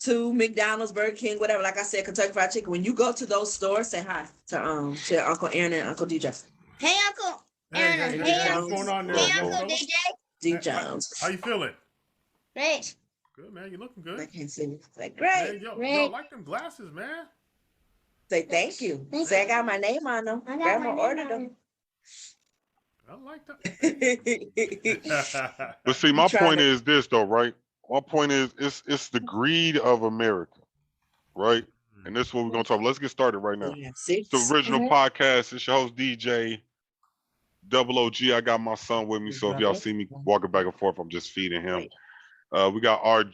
to McDonald's, Burger King, whatever. Like I said, Kentucky Fried Chicken. When you go to those stores, say hi to Uncle Aaron and Uncle DJ. Hey, Uncle Aaron. Hey, what's going on there? Hey, Uncle DJ. D Jones. How you feeling? Great. Good, man. You looking good. I can't see you. Like, great. Man, yo, I like them glasses, man. Say thank you. Say I got my name on them. Grandma ordered them. I like that. But see, my point is this, though, right? My point is, it's the greed of America, right? And this is what we're gonna talk about. Let's get started right now. It's the original podcast. It's your host DJ Double OG. I got my son with me, so if y'all see me walking back and forth, I'm just feeding him. We got Are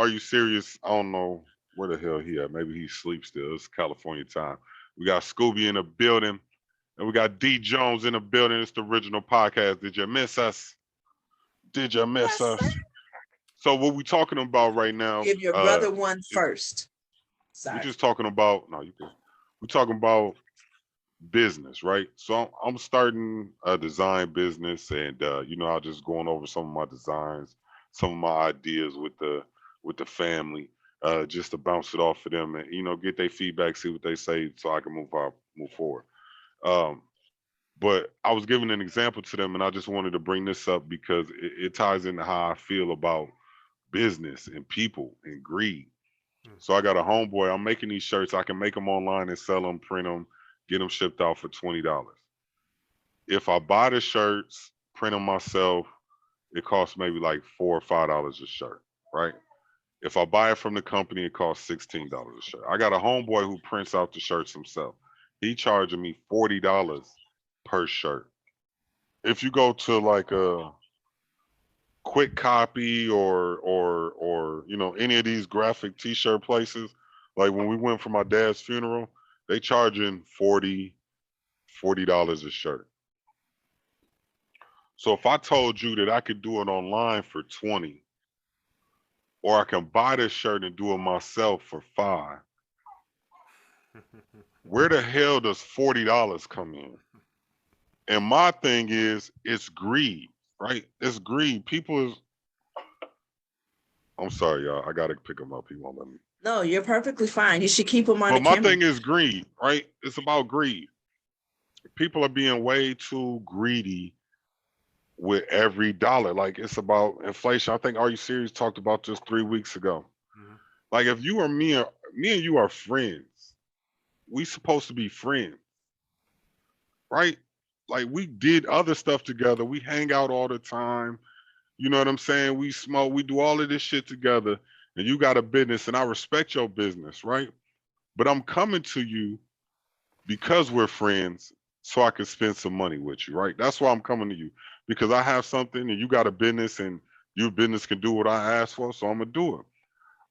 You Serious? I don't know where the hell he at. Maybe he sleeps still. It's California time. We got SCHOBIE in the building, and we got D Jones in the building. It's the original podcast. Did you miss us? Did you miss us? So what we talking about right now? Give your brother one first. Sorry. We're just talking about we're talking about business, right? So I'm starting a design business, and I'm just going over some of my designs, some of my ideas with the family, just to bounce it off of them and get their feedback, see what they say, so I can move forward. But I was giving an example to them, and I just wanted to bring this up because it ties into how I feel about business and people and greed. So I got a homeboy. I'm making these shirts. I can make them online and sell them, print them, get them shipped out for $20. If I buy the shirts, print them myself, it costs maybe like $4 or $5 a shirt, right? If I buy it from the company, it costs $16 a shirt. I got a homeboy who prints out the shirts himself. He charging me $40 per shirt. If you go to like a Quick Copy or any of these graphic t-shirt places, like when we went for my dad's funeral, they charging $40 a shirt. So if I told you that I could do it online for $20, or I can buy this shirt and do it myself for $5, where the hell does $40 come in? And my thing is, it's greed, right? It's greed. I'm sorry, y'all. I got to pick him up. He won't let me. No, you're perfectly fine. You should keep him on the camera. But my thing is greed, right? It's about greed. People are being way too greedy with every dollar. Like, it's about inflation. I think Are You Serious talked about this 3 weeks ago. Mm-hmm. Like, if you or me and you are friends, we supposed to be friends, right? Like, we did other stuff together. We hang out all the time. You know what I'm saying? We smoke. We do all of this shit together. And you got a business, and I respect your business, right? But I'm coming to you because we're friends, so I can spend some money with you, right? That's why I'm coming to you, because I have something and you got a business, and your business can do what I ask for, so I'm gonna do it.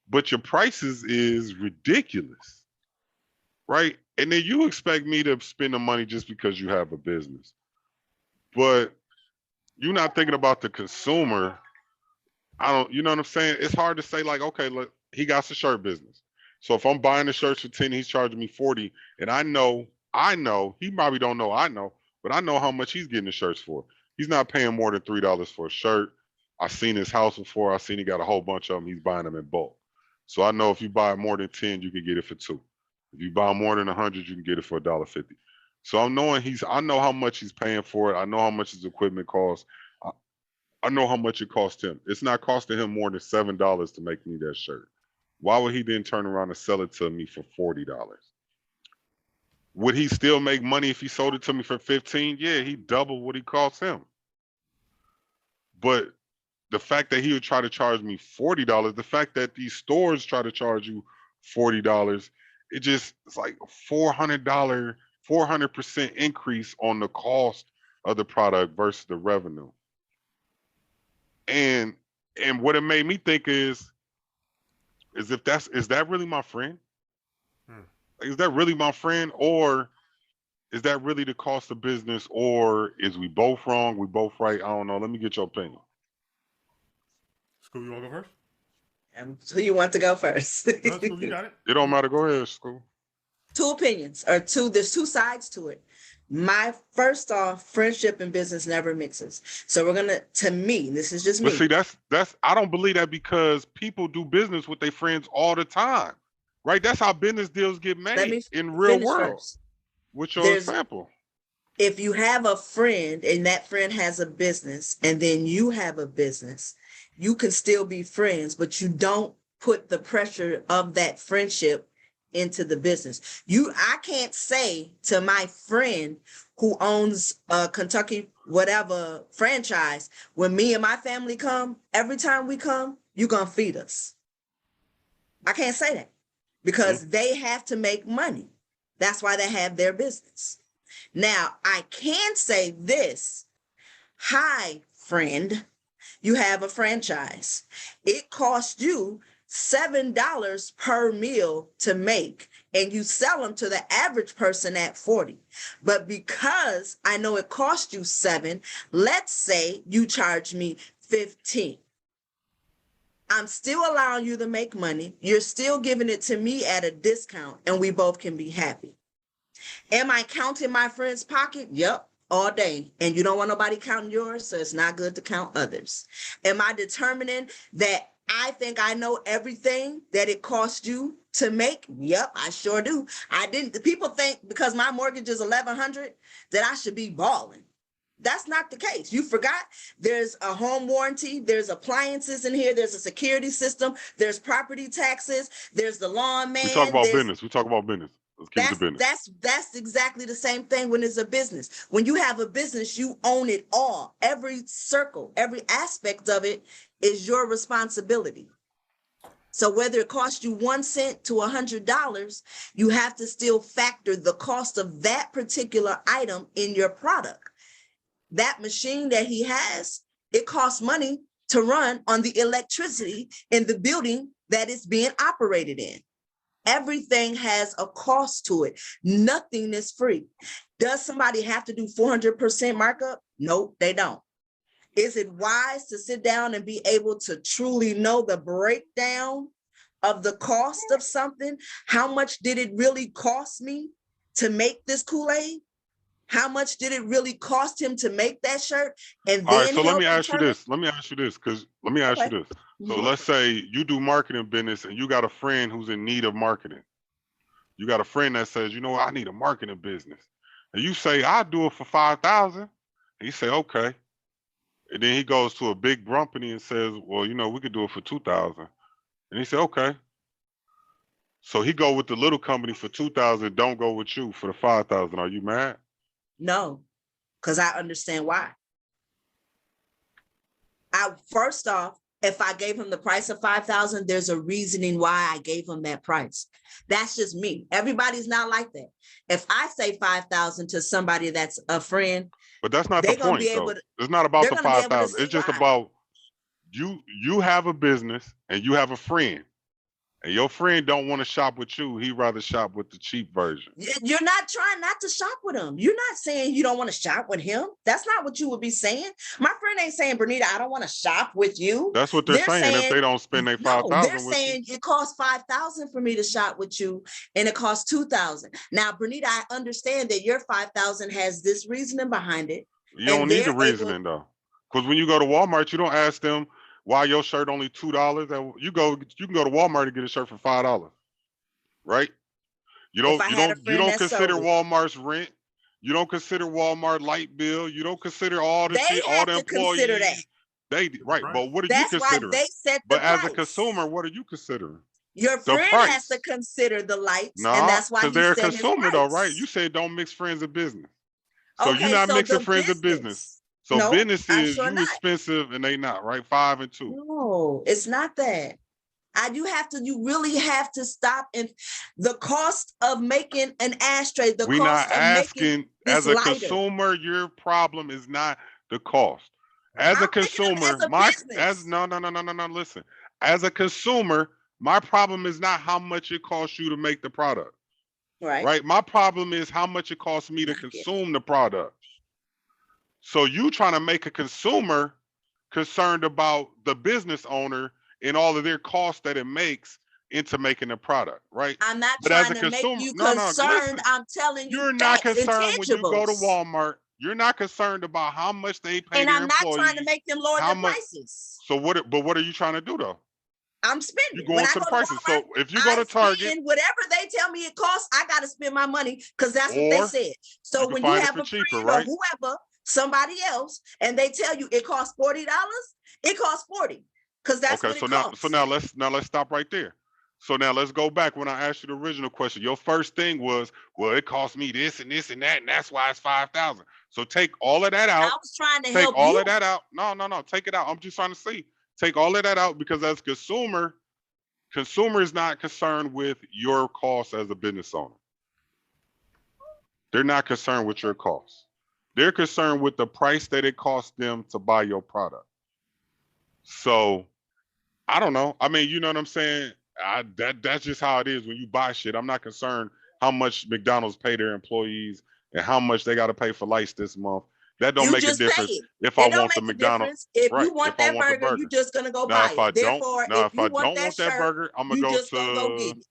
But your prices is ridiculous, right? And then you expect me to spend the money just because you have a business. But you're not thinking about the consumer. You know what I'm saying? It's hard to say, like, okay, look, he got the shirt business. So if I'm buying the shirts for 10, he's charging me 40, and I know, he probably don't know, but I know how much he's getting the shirts for. He's not paying more than $3 for a shirt. I've seen his house before. I've seen he got a whole bunch of them. He's buying them in bulk. So I know if you buy more than 10, you can get it for $2. If you buy more than 100, you can get it for $1.50. So I know how much he's paying for it. I know how much his equipment costs. I know how much it cost him. It's not costing him more than $7 to make me that shirt. Why would he then turn around and sell it to me for $40? Would he still make money if he sold it to me for $15? Yeah, he doubled what he cost him. But the fact that he would try to charge me $40, the fact that these stores try to charge you $40, it's like $400, 400% increase on the cost of the product versus the revenue. And what it made me think is is that really my friend? Is that really my friend, or is that really the cost of business, or is we both wrong, we both right? I don't know. Let me get your opinion. SCHOBIE, you want to go first? Who you want to go first? No, SCHOBIE, you got it. It don't matter. Go ahead, SCHOBIE. Two opinions, or there's two sides to it. My first off, friendship and business never mixes. So we're gonna, to me, this is just But me. see, that's I don't believe that because people do business with their friends all the time, right? That's how business deals get Let made me in real finish world. first. What's your There's, example? if you have a friend and that friend has a business and then you have a business, you can still be friends, but you don't put the pressure of that friendship into the business. I can't say to my friend who owns a Kentucky whatever franchise, when me and my family come, every time we come, you're gonna feed us. I can't say that because they have to make money. That's why they have their business. Now, I can say this. Hi, friend, you have a franchise. It costs you $7 per meal to make, and you sell them to the average person at 40. But because I know it costs you 7, let's say you charge me 15. I'm still allowing you to make money. You're still giving it to me at a discount, and we both can be happy. Am I counting my friend's pocket? Yep, all day. And you don't want nobody counting yours, so it's not good to count others. Am I determining that I think I know everything that it costs you to make? Yep, I sure do. I didn't. People think because my mortgage is $1,100 that I should be balling. That's not the case. You forgot there's a home warranty, there's appliances in here, there's a security system, there's property taxes, there's the lawn man. We talk about business. We talk about business. Let's keep it to business. That's exactly the same thing when it's a business. When you have a business, you own it all. Every circle, every aspect of it is your responsibility. So whether it costs you 1 cent to $100, you have to still factor the cost of that particular item in your product. That machine that he has, it costs money to run on the electricity in the building that it's being operated in. Everything has a cost to it. Nothing is free. Does somebody have to do 400% markup? Nope, they don't. Is it wise to sit down and be able to truly know the breakdown of the cost of something? How much did it really cost me to make this Kool-Aid? How much did it really cost him to make that shirt? And All right, then so let me ask you determine? this. Let me ask you this, because let me ask you Okay. this. So let's say you do marketing business and you got a friend who's in need of marketing. You got a friend that says, you know what, I need a marketing business. And you say, I'll do it for 5,000. And you say, okay. And then he goes to a big company and says, well, you know, we could do it for 2,000. And he said, okay. So he go with the little company for 2,000, don't go with you for the 5,000. Are you mad? No, because I understand why. First off, if I gave him the price of 5,000, there's a reasoning why I gave him that price. That's just me. Everybody's not like that. If I say 5,000 to somebody that's a friend, but that's not the point, though. It's not about the 5,000. It's just about you have a business and you have a friend. And your friend don't want to shop with you. He'd rather shop with the cheap version. You're not trying not to shop with him. You're not saying you don't want to shop with him. That's not what you would be saying. My friend ain't saying, Bernita, I don't want to shop with you. That's what they're saying if they don't spend their 5,000. They're saying it costs 5,000 for me to shop with you, and it costs 2,000. Now, Bernita, I understand that your 5,000 has this reasoning behind it. You don't need the reasoning though, because when you go to Walmart, you don't ask them why your shirt only $2. And you can go to Walmart and get a shirt for $5, right? You don't consider Walmart's rent. You don't consider Walmart light bill. You don't consider all the shit, all the employees. Right, but what are you considering? They set the price. As a consumer, what are you considering? Your friend has to consider the lights, and that's why because they're a consumer, though, right? You said don't mix friends and business, so you're not mixing friends and business. So business is you expensive and they not, right? 5 and 2. No, it's not that. You really have to stop. And the cost of making an ashtray, We're not asking as a consumer, your problem is not the cost. As a consumer, listen. As a consumer, my problem is not how much it costs you to make the product. Right? My problem is how much it costs me to consume the product. So you trying to make a consumer concerned about the business owner and all of their costs that it makes into making the product, right? I'm not But as trying a to make consumer, you no, concerned. listen. I'm telling you You're not facts, concerned when you go to intangibles. Walmart. You're not concerned about how much they pay And their I'm not trying to employees. make them lower How their much? prices. So what? But what are you trying to do though? I'm You spending. go When I into go the to prices. Walmart, So if you go I to Target, spend whatever they tell me it costs. I got to spend my money because that's what they or said. you So can when you find it have for a cheaper, friend or right? whoever, somebody else, and they tell you it costs $40, it costs 40 because that's Okay, what it so costs. now let's stop right there. So now let's go back when I asked you the original question. Your first thing was, well, it cost me this and that, and that's why it's 5,000. So take all of that I out. was trying to Take help all you. of that out. No, take it out. I'm just trying to see. Take all of that out because as consumer is not concerned with your costs as a business owner. They're not concerned with your costs. They're concerned with the price that it costs them to buy your product. So I don't know. I mean, you know what I'm saying? That's just how it is when you buy shit. I'm not concerned how much McDonald's pay their employees and how much they got to pay for lights this month. That don't You make a just pay difference it. if I It don't want the make a McDonald's. difference. If Right. you want If I that want the burger, you burger. just gonna go Now buy if I it. don't Therefore, now if if I you want don't that want that shirt, burger, I'm gonna you go just gonna go get it.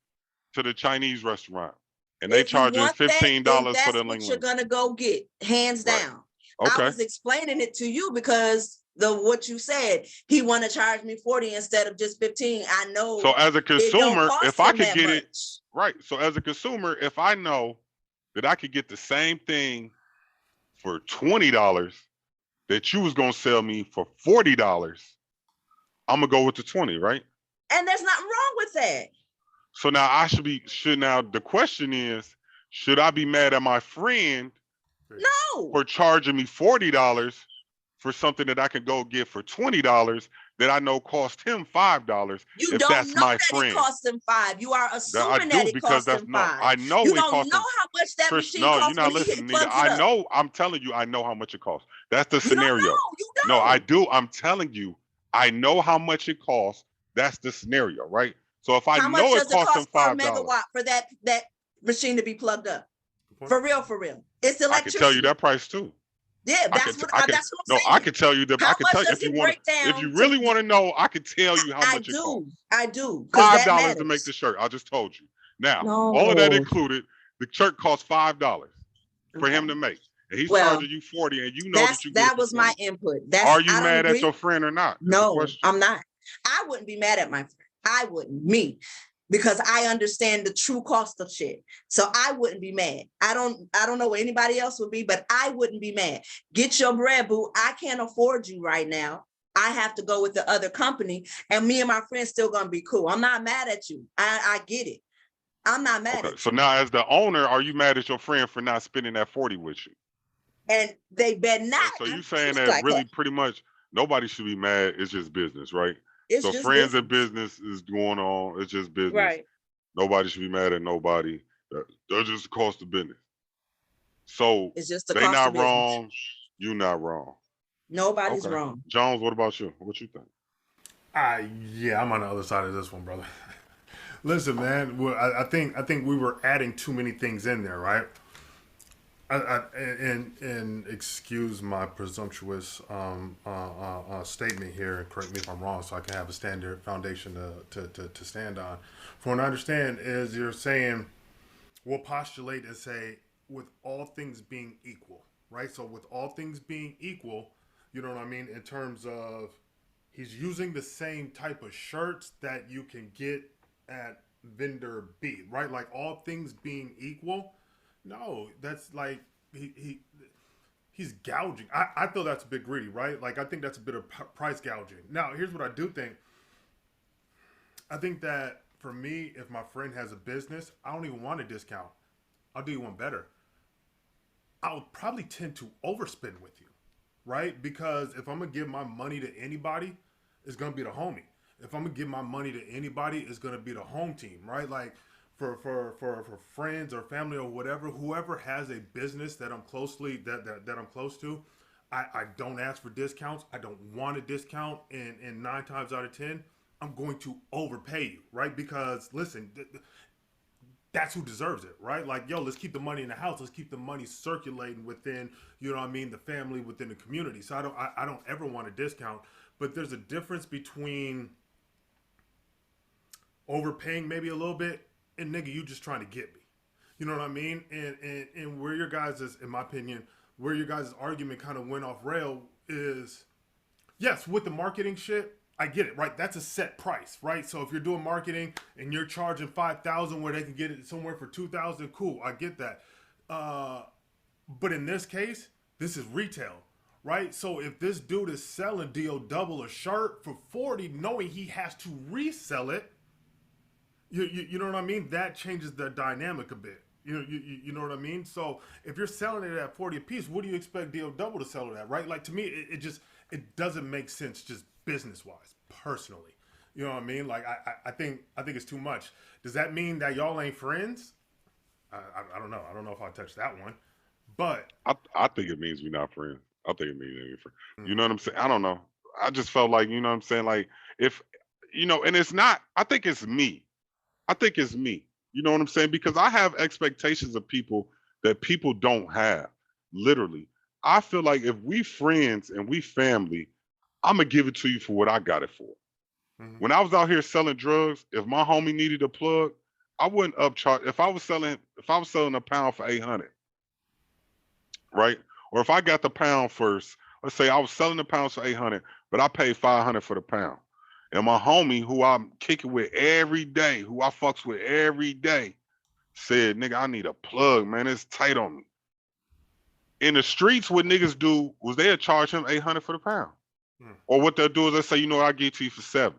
to the Chinese restaurant. And they If you charging want that, then $15 for that's the what ling you're ling. gonna go get, hands Right. down. I Okay. was explaining it to you because what you said, he want to charge me 40 instead of just 15. I know So as a it don't consumer, cost if I him could that get it much. right. So as a consumer, if I know that I could get the same thing for $20 that you was gonna sell me for $40, I'm gonna go with the 20, right? And there's nothing wrong with that. So now the question is, should I be mad at my friend No, for charging me $40 for something that I can go get for $20 that I know cost him $5 you if don't that's know my that it friend? costs him 5. You are That I assuming that do it because costs that's him no, 5. I know You it don't costs know him. how much that Trish, machine no, you're costs when not he listening, Nita. plugs it I up. know, I'm telling you, I know how much it costs. That's the You don't scenario. know. You No, I don't. do. I'm telling you, I know how much it costs. That's the scenario, right? So if I How much know it does it costs him cost for a $5, megawatt for that machine to be plugged up? For real, for real. It's I can tell you electricity. that price too. Yeah, I can, that's what no, I'm I saying. can tell you that. How I can much tell you does if you it want to, break if down you to? really want to know, I can tell you how much it costs. I do, because that $5 to make matters. the shirt. I just told you. Now, all of that No. included, the shirt costs $5 for him to make, and he's Well, charging you 40, and you know that you get that it for was my 20. input. Are you I don't mad at agree. your friend or not? Is the No, question. I'm not. I wouldn't be mad at my friend. I wouldn't, me, because I understand the true cost of shit. So I wouldn't be mad. I don't know what anybody else would be, but I wouldn't be mad. Get your bread, boo. I can't afford you right now. I have to go with the other company, and me and my friends still gonna be cool. I'm not mad at you. I get it. I'm not mad Okay. at So you. now, as the owner, are you mad at your friend for not spending that 40 with you? And they better not. So you I saying look that like her. really pretty much nobody should be mad. It's just business, right? It's So just friends and business. business is going on. It's just business. Right. Nobody should be mad at nobody. They're just the cost of business. So It's just the they cost of not business. wrong. You not wrong. Nobody's Okay. wrong. Jones, what about you? What you think? Yeah, I'm on the other side of this one, brother. Listen, man. Well, I think we were adding too many things in there, right? And excuse my presumptuous statement here, and correct me if I'm wrong, so I can have a standard foundation to stand on. From what I understand, is you're saying we'll postulate and say with all things being equal, right? So with all things being equal, you know what I mean, in terms of he's using the same type of shirts that you can get at vendor B, right? Like all things being equal. No, that's like he's gouging. I feel that's a bit greedy, right? Like I think that's a bit of price gouging. Now, here's what I do think. I think that for me, if my friend has a business, I don't even want a discount. I'll do you one better. I'll probably tend to overspend with you, right? Because if I'm gonna give my money to anybody, it's gonna be the homie. If I'm gonna give my money to anybody, it's gonna be the home team, right? Like for friends or family or whatever, whoever has a business that I'm that I'm close to, I don't ask for discounts. I don't want a discount, and 9 times out of 10, I'm going to overpay you, right? Because listen, that's who deserves it, right? Like, yo, let's keep the money in the house. Let's keep the money circulating within, you know what I mean, the family, within the community. So I don't ever want a discount. But there's a difference between overpaying maybe a little bit, and nigga, you just trying to get me. You know what I mean? And where your guys is, in my opinion, where your guys' argument kind of went off rail is, yes, with the marketing shit, I get it, right? That's a set price, right? So if you're doing marketing and you're charging $5,000 where they can get it somewhere for $2,000, cool, I get that. But in this case, this is retail, right? So if this dude is selling DO double a shirt for 40, knowing he has to resell it, you know what I mean? That changes the dynamic a bit. You know what I mean? So if you're selling it at 40 a piece, what do you expect DO double to sell it at, right? Like, to me, it doesn't make sense just business wise, personally. You know what I mean? Like, I think it's too much. Does that mean that y'all ain't friends? I don't know. I don't know if I'll touch that one. But I think it means we're not friends. I think it means we're friends. You know what I'm saying? I don't know. I just felt like, you know what I'm saying? Like, if, you know, and it's not, I think it's me. I think it's me. You know what I'm saying? Because I have expectations of people that people don't have. Literally. I feel like if we friends and we family, I'm gonna give it to you for what I got it for. When I was out here selling drugs, if my homie needed a plug, I wouldn't upcharge. If I was selling a pound for 800, right? Or if I got the pound first, let's say I was selling the pounds for 800, but I paid 500 for the pound. And my homie, who I'm kicking with every day, who I fucks with every day, said, nigga, I need a plug, man. It's tight on me. In the streets, what niggas do was they'll charge him 800 for the pound. Or what they'll do is they'll say, you know what, I'll give it to you for 7.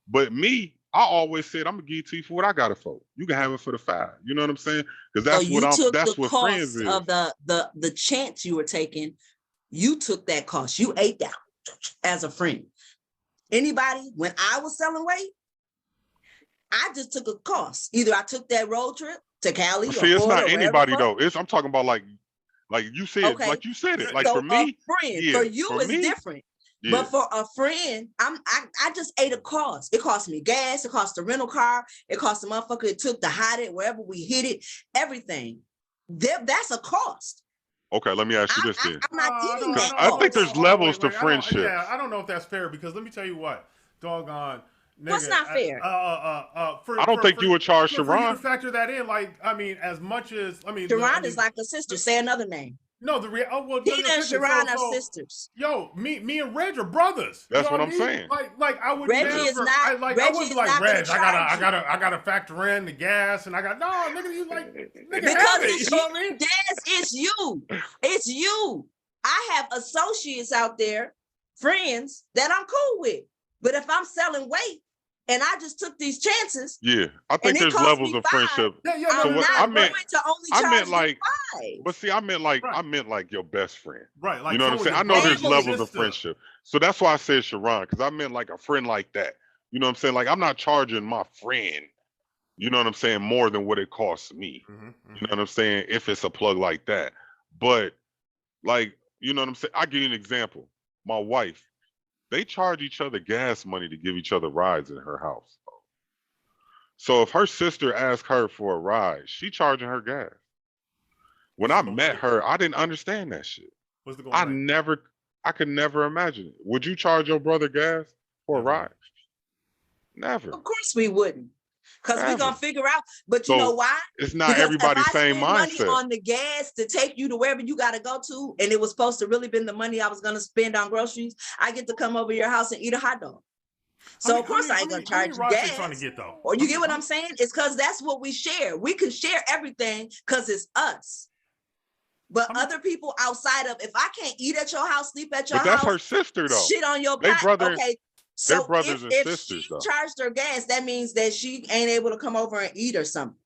But me, I always said, I'm gonna give it to you for what I got it for. You can have it for the 5. You know what I'm saying? Because that's So what you took that's the what friends cost is. of the chance you were taking. You took that cost. You ate that as a friend. Anybody, when I was selling weight, I just took a cost. Either I took that road trip to Cali or See, it's Florida, not or anybody wherever. though. I'm talking about like you said, Okay. like you said it. Like So for me, a friend, yeah, for you for is me, different. yeah. But for a friend, I just ate a cost. It cost me gas. It cost the rental car. It cost the motherfucker it took to hide it wherever we hit it. Everything. That's a cost. Okay, let me ask you this then. I'm not eating that I think cost. there's levels to wait. friendship. I don't know if that's fair, because let me tell you what, doggone. Nigga, What's not fair? I don't think you would charge for you to Sharon. factor that in. Like, I mean, as much as Sharon is like a sister. Say another name. No, Tina and Sharon are sisters. Yo, me and Reg are brothers. That's you know what I'm I mean? saying. Like I would Reggie never. is not- I Reggie wouldn't is be like, not gonna Reg, I gotta factor in the gas, and I got no, nigga. You like, nigga, Because have it. it's you, Des, it's you. It's you. I have associates out there, friends that I'm cool with. But if I'm selling weight and I just took these chances, Yeah, I and think it there's cost levels me of 5, friendship. Yeah, I'm So what not I going meant- to only I charge meant you like- 5. But see, I meant like Right. your best friend. Right, like You know what I'm saying? I know someone there's family. levels of friendship. So that's why I said Sharon, because I meant like a friend like that. You know what I'm saying? Like, I'm not charging my friend, you know what I'm saying, more than what it costs me. You know what I'm saying? If it's a plug like that. But like, you know what I'm saying? I'll give you an example. My wife, they charge each other gas money to give each other rides in her house. So if her sister asks her for a ride, she charging her gas. When I met her, I didn't understand that shit. What's the going rate? I could never imagine it. Would you charge your brother gas for a ride? Never. Of course we wouldn't. Because we're Never. going to figure out. But you So, know why? It's not Because everybody's if I same spend money mindset. on the gas to take you to wherever you got to go to, and it was supposed to really been the money I was going to spend on groceries, I get to come over your house and eat a hot dog. So of course I ain't going to charge you gas. Trying to get though? Or you get what I'm saying? It's because that's what we share. We can share everything because it's us. But other people outside of, if I can't eat at your house, sleep at your But that's house, her sister though. shit on your They pot, brother- okay. So brothers and if sisters, she though. charged her gas, that means that she ain't able to come over and eat or something.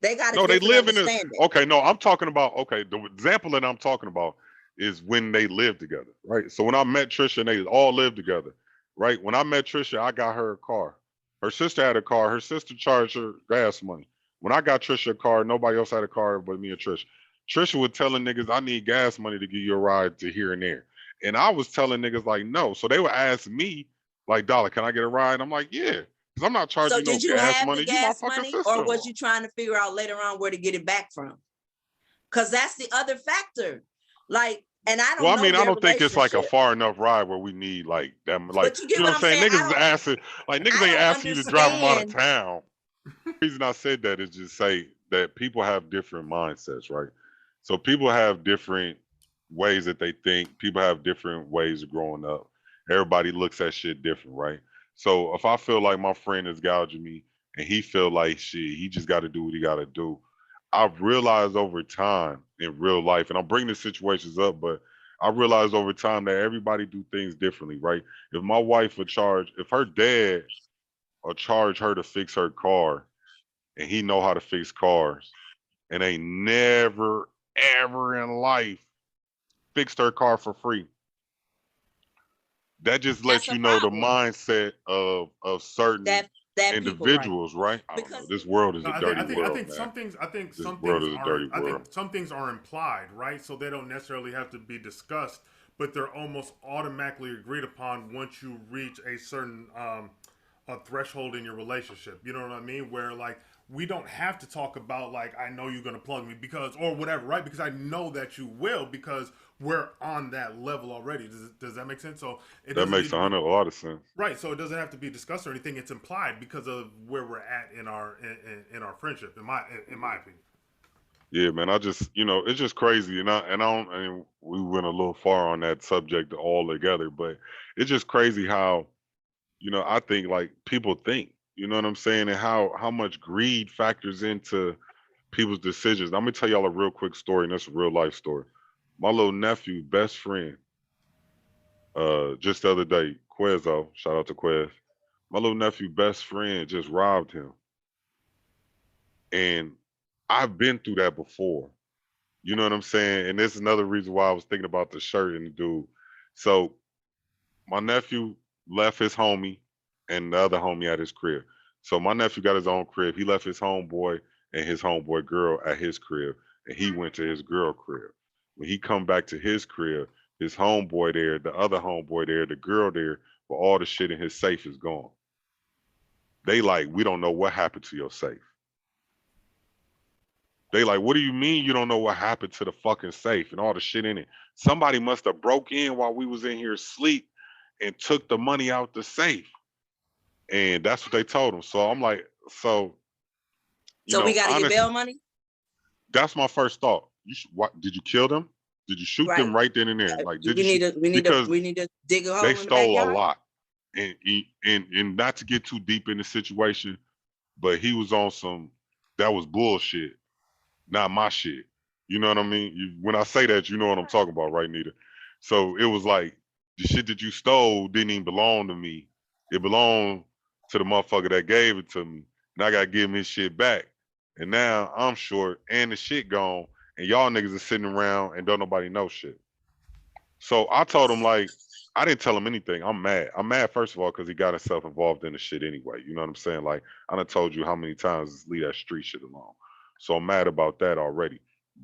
They got No, they live in understanding. okay, no, I'm talking about, okay, the example that I'm talking about is when they live together, right? So when I met Trisha and they all lived together, right? When I met Trisha, I got her a car. Her sister had a car. Her sister charged her gas money. When I got Trisha a car, nobody else had a car but me and Trisha. Trisha was telling niggas, I need gas money to give you a ride to here and there. And I was telling niggas like, no. So they would ask me, like, Dollar, can I get a ride? I'm like, yeah. Because I'm not charging So you no did you gas have money. the You my gas fucking money, sister. or was you trying to figure out later on where to get it back from? Because that's the other factor. Like, and I don't Well, I know mean, I their don't think it's like a relationship. far enough ride where we need like them. Like, But you get know what what I'm saying? I'm saying? Niggas is asking, like, niggas I ain't don't asking you to drive them out of understand. town. The reason I said that is just say that people have different mindsets, right? So people have different ways that they think. People have different ways of growing up. Everybody looks at shit different, right? So if I feel like my friend is gouging me and he feel like shit, he just got to do what he got to do. I've realized over time in real life, and I'm bringing the situations up, but I realized over time that everybody do things differently, right? If my wife would charge, if her dad or charge her to fix her car, and he know how to fix cars, and ain't never ever in life fixed her car for free. That just That's lets a you know the problem. mindset of certain That people, right? individuals, right? I don't know. Because This world is No, a dirty I world, think man. some things, This world is a dirty I world. think some things are implied, right? So they don't necessarily have to be discussed, but they're almost automatically agreed upon once you reach a certain a threshold in your relationship. You know what I mean? Where like we don't have to talk about like I know you're gonna plug me because or whatever, right? Because I know that you will because we're on that level already. Does that make sense? So it That doesn't makes need to be a lot of sense. right. So it doesn't have to be discussed or anything. It's implied because of where we're at in our friendship. In my opinion. Yeah, man. I just, it's just crazy, and we went a little far on that subject altogether, but it's just crazy how, I think like people think, you know what I'm saying, and how much greed factors into people's decisions. I'm gonna tell y'all a real quick story, and that's a real life story. My little nephew, best friend, just the other day, Quezzo, shout out to Quez. My little nephew, best friend, just robbed him, and I've been through that before. You know what I'm saying? And this is another reason why I was thinking about the shirt and the dude. So my nephew left his homie and the other homie at his crib. So my nephew got his own crib. He left his homeboy and his homeboy girl at his crib, and he went to his girl crib. When he come back to his crib, his homeboy there, the other homeboy there, the girl there, but all the shit in his safe is gone. They like, we don't know what happened to your safe. They like, what do you mean you don't know what happened to the fucking safe and all the shit in it? Somebody must have broke in while we was in here asleep and took the money out the safe. And that's what they told him. So I'm like, so We got to get honestly, bail money, that's my first thought. What did you kill them? Did you shoot them right? right then and there? Like, did We you need shoot? to we need to Because we need to dig a hole they in the stole a backyard. lot. And not to get too deep in the situation, but he was on some that was bullshit, not my shit. You know what I mean? When I say that, you know what I'm talking about, right, Nita? So it was like the shit that you stole didn't even belong to me. It belonged to the motherfucker that gave it to me. And I gotta give him his shit back. And now I'm short and the shit gone. And y'all niggas are sitting around and don't nobody know shit. So I told him like, I didn't tell him anything. I'm mad. I'm mad first of all because he got himself involved in the shit anyway. You know what I'm saying? Like I done told you how many times leave that street shit alone. So I'm mad about that already.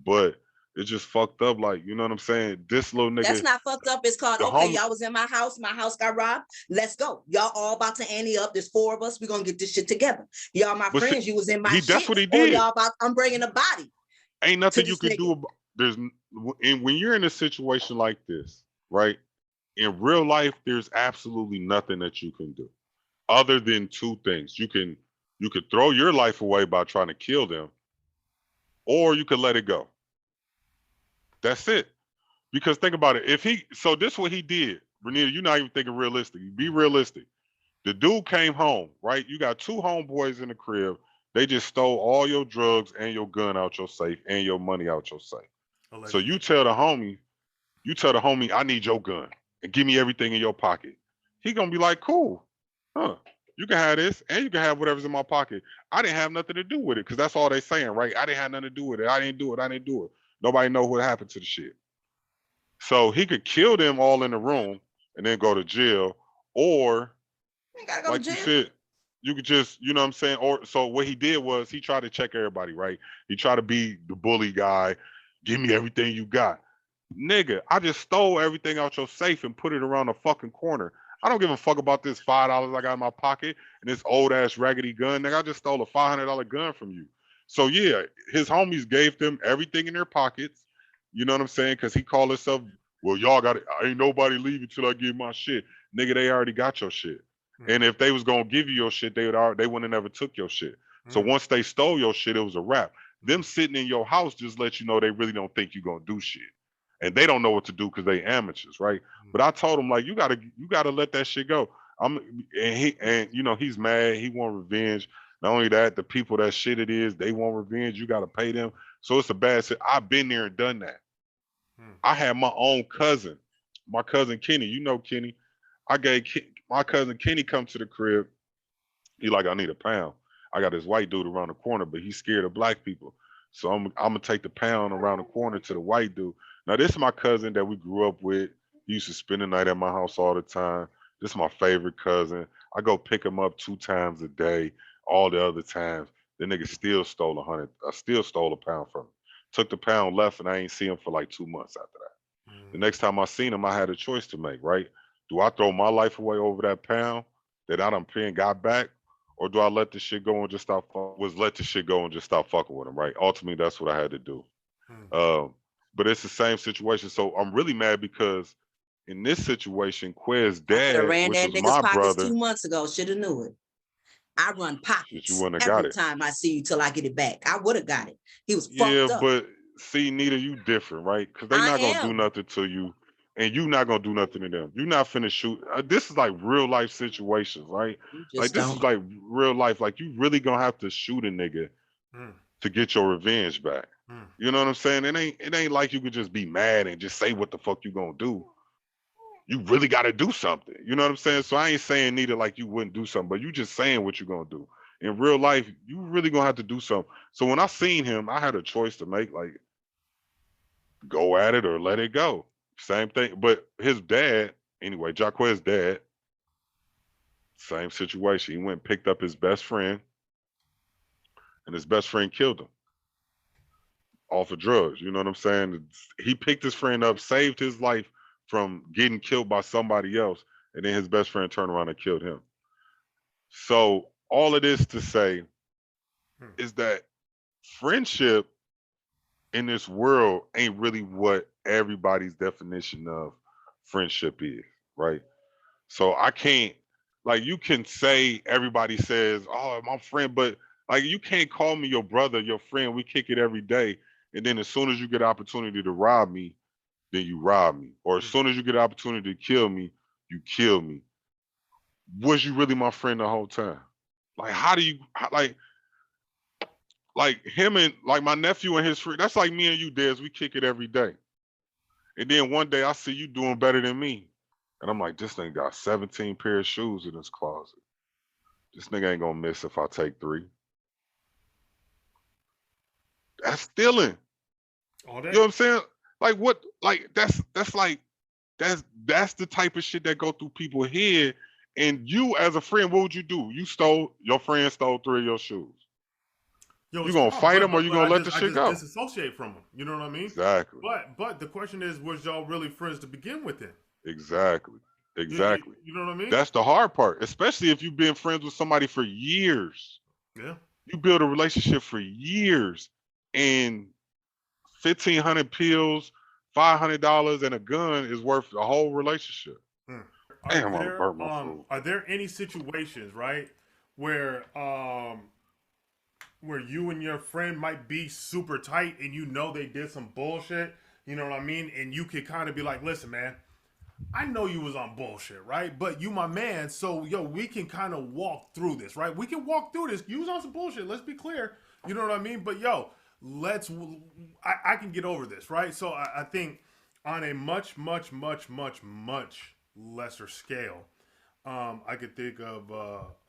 But it's just fucked up. Like you know what I'm saying? This little That's nigga, not fucked up. It's called, the okay, homie, y'all was in my house got robbed. Let's go. Y'all all about to ante up. There's 4 of us. We're gonna get this shit together. Y'all my but see, friends. You was in my that's shit. what he Or did. y'all about, I'm bringing a body Ain't to nothing you this can nigga. do about and when you're in a situation like this, right? In real life, there's absolutely nothing that you can do other than 2 things. You could throw your life away by trying to kill them, or you could let it go. That's it. Because think about it. So this is what he did, Renita, you're not even thinking realistic. Be realistic. The dude came home, right? You got 2 homeboys in the crib. They just stole all your drugs and your gun out your safe and your money out your safe. So Allegedly. you tell the homie, I need your gun and give me everything in your pocket. He gonna be like, cool, huh? You can have this and you can have whatever's in my pocket. I didn't have nothing to do with it because that's all they saying, right? I didn't have nothing to do with it. I didn't do it. I didn't do it. Nobody know what happened to the shit. So he could kill them all in the room and then go to jail, or You gotta go like to you jail. said, you could just, you know what I'm saying? Or so what he did was he tried to check everybody, right? He tried to be the bully guy. Give me everything you got. Nigga, I just stole everything out your safe and put it around the fucking corner. I don't give a fuck about this $5 I got in my pocket and this old ass raggedy gun. Nigga, I just stole a $500 gun from you. So yeah, his homies gave them everything in their pockets. You know what I'm saying? Because he called himself, well, y'all got it. Ain't nobody leaving till I give my shit. Nigga, they already got your shit. And if they was gonna give you your shit, they wouldn't have never took your shit. So once they stole your shit, it was a wrap. Them sitting in your house just let you know they really don't think you're gonna do shit. And they don't know what to do because they amateurs, right? But I told him, like, you gotta let that shit go. He's mad, he want revenge. Not only that, the people that shit it is, they want revenge. You gotta pay them. So it's a bad shit. I've been there and done that. I had my own cousin, my cousin Kenny. You know Kenny. I gave my cousin Kenny come to the crib. He like, I need £1. I got this white dude around the corner, but he's scared of black people. So I'm gonna take the £1 around the corner to the white dude. Now this is my cousin that we grew up with. He used to spend the night at my house all the time. This is my favorite cousin. I go pick him up 2 times a day. All the other times, the nigga still stole £100. I still stole £1 from him. Took the £1, left, and I ain't see him for like 2 months after that. The next time I seen him, I had a choice to make, right? Do I throw my life away over that £1 that I done paid and got back? Or do I let the shit go and just stop fucking with him, right? Ultimately, that's what I had to do. But it's the same situation. So I'm really mad because in this situation, Quez's dad, ran which that was nigga's my pockets brother, 2 months ago. Should have knew it. I run you pockets wouldn't have got every it. time I see you till I get it back. I would have got it. He was Yeah, fucked up. but see, Nita, you different, right? Because they I not gonna do am. nothing to you, and you not gonna do nothing to them. You not finna shoot. This is like real life situations, right? You Like just this don't. is like real life. Like you really gonna have to shoot a nigga to get your revenge back. You know what I'm saying? It ain't like you could just be mad and just say what the fuck you gonna do. You really gotta do something. You know what I'm saying? So I ain't saying Nita like you wouldn't do something, but you just saying what you're gonna do. In real life, you really gonna have to do something. So when I seen him, I had a choice to make, like, go at it or let it go. Same thing. But his dad, anyway, Jaquez's dad, same situation. He went and picked up his best friend, and his best friend killed him off of drugs. You know what I'm saying? He picked his friend up, saved his life from getting killed by somebody else, and then his best friend turned around and killed him. So all of this to say is that friendship in this world ain't really what everybody's definition of friendship is, right? So I can't, like, you can say everybody says, oh, my friend, but like, you can't call me your brother, your friend. We kick it every day. And then as soon as you get an opportunity to rob me, then you rob me. Or as soon as you get an opportunity to kill me, you kill me. Was you really my friend the whole time? Like, how do you, like him and like my nephew and his friend, that's like me and you, Dez. We kick it every day. And then one day I see you doing better than me. And I'm like, this nigga got 17 pair of shoes in his closet. This nigga ain't gonna miss if I take 3. That's stealing. All day. You know what I'm saying? Like what? Like that's the type of shit that go through people's head. And you as a friend, what would you do? Your friend stole 3 of your shoes. Yo, you gonna fight him or you gonna let the shit go? Disassociate from him. You know what I mean? Exactly. But the question is, was y'all really friends to begin with then? Exactly. You know what I mean? That's the hard part, especially if you've been friends with somebody for years. Yeah. You build a relationship for years, and 1,500 pills, $500, and a gun is worth the whole relationship. Damn, I burnt my food. Are there any situations, right, where you and your friend might be super tight and you know they did some bullshit, you know what I mean? And you could kind of be like, listen, man, I know you was on bullshit, right? But you my man, so, yo, we can kind of walk through this, right? We can walk through this. You was on some bullshit, let's be clear. You know what I mean? But, yo, I can get over this, right? So I think on a much, much, much, much, much lesser scale, I could think of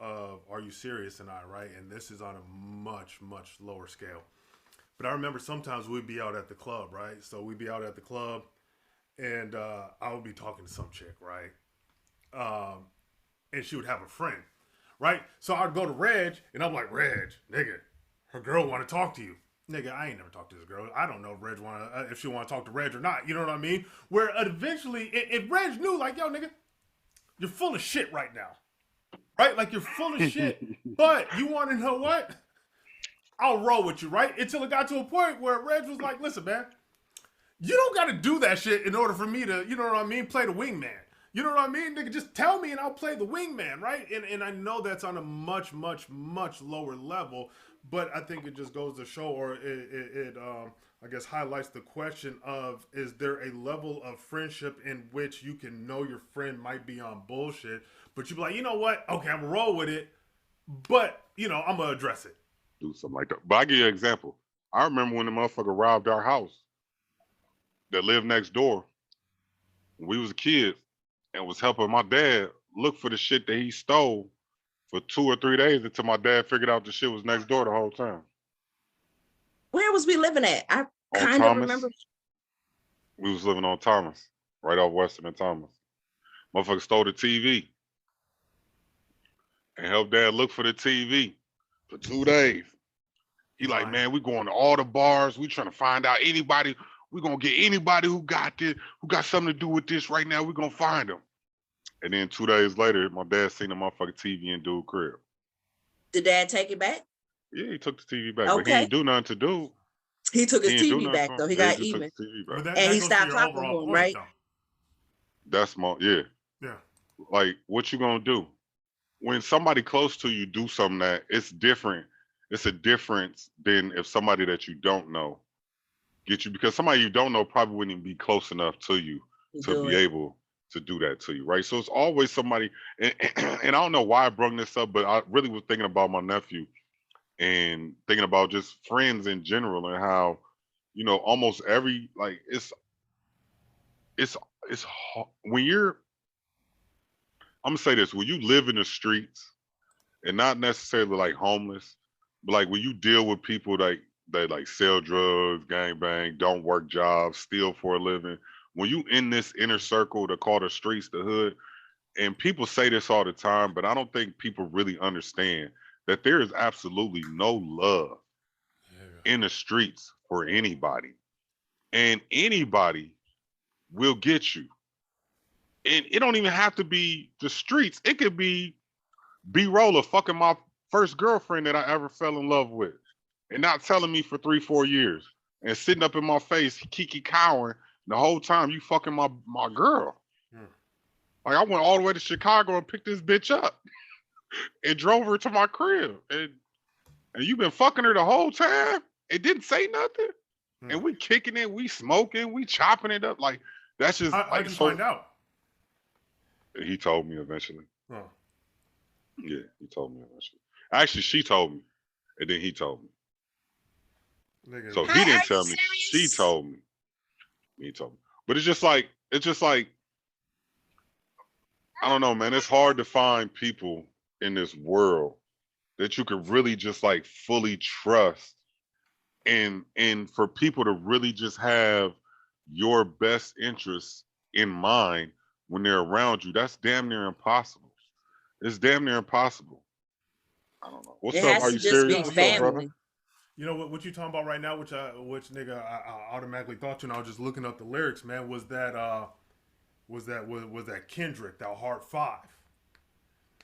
Are You Serious and I, right? And this is on a much, much lower scale. But I remember sometimes we'd be out at the club, right? So we'd be out at the club, and I would be talking to some chick, right? And she would have a friend, right? So I'd go to Reg, and I'm like, Reg, nigga, her girl want to talk to you. Nigga, I ain't never talked to this girl. I don't know if she want to talk to Reg or not. You know what I mean? Where eventually, if Reg knew, like, yo, nigga, you're full of shit right now, right? Like, you're full of shit. But you want to know what? I'll roll with you, right? Until it got to a point where Reg was like, listen, man, you don't got to do that shit in order for me to, you know what I mean, play the wingman. You know what I mean? Nigga, just tell me and I'll play the wingman, right? And I know that's on a much, much, much lower level. But I think it just goes to show, or it I guess highlights the question of, is there a level of friendship in which you can know your friend might be on bullshit, but you be like, you know what? Okay, I'm gonna roll with it, but I'm gonna address it. Do something like that. But I give you an example. I remember when the motherfucker robbed our house that lived next door when we was kids and was helping my dad look for the shit that he stole for 2 or 3 days until my dad figured out the shit was next door the whole time. Where was we living at? I On kind of Thomas. remember. We was living on Thomas, right off Western and Thomas. Motherfucker stole the TV and helped dad look for the TV for 2 days. He like, Right. man, we going to all the bars. We trying to find out anybody. We gonna get anybody who got this, who got something to do with this right now. We gonna find them. And then 2 days later, my dad seen the motherfucking TV in dude crib. Did dad take it back? Yeah, he took the TV back, but he Okay. didn't do nothing to do. He took his He didn't do TV nothing back to though. him. He Yeah, got just took even. the TV But back. that And he goes to stopped your talking overall to him, point, right? though. That's my yeah. Yeah. Like, what you gonna do when somebody close to you do something that it's different? It's a difference than if somebody that you don't know get you, because somebody you don't know probably wouldn't even be close enough to you to Do be it. able to do that to you, right? So it's always somebody, and I don't know why I brought this up, but I really was thinking about my nephew and thinking about just friends in general and how, almost every, like, it's when you're, I'm gonna say this, when you live in the streets and not necessarily like homeless, but like when you deal with people that like sell drugs, gang bang, don't work jobs, steal for a living, when you in this inner circle to call the streets the hood, and people say this all the time, but I don't think people really understand that there is absolutely no love in the streets for anybody. And anybody will get you. And it don't even have to be the streets. It could be B-Roller fucking my first girlfriend that I ever fell in love with and not telling me for 3-4 years and sitting up in my face, kiki cowering the whole time you fucking my girl. Like, I went all the way to Chicago and picked this bitch up and drove her to my crib. And you've been fucking her the whole time? It didn't say nothing? And we kicking it, we smoking, we chopping it up. Like, that's just How'd you find out? He told me eventually. Oh. Yeah, he told me eventually. Actually, she told me, and then he told me. Nigga. So Hi, he are didn't tell you me. She serious? told me. He told me. But it's just like I don't know, man. It's hard to find people in this world that you can really just like fully trust, and for people to really just have your best interests in mind when they're around you. That's damn near impossible. It's damn near impossible. I don't know. What's It up? has Are to you just be serious? What's up, brother? family. You know what you talking about right now, which nigga I automatically thought to, and I was just looking up the lyrics, man, was that Kendrick, that Heart 5.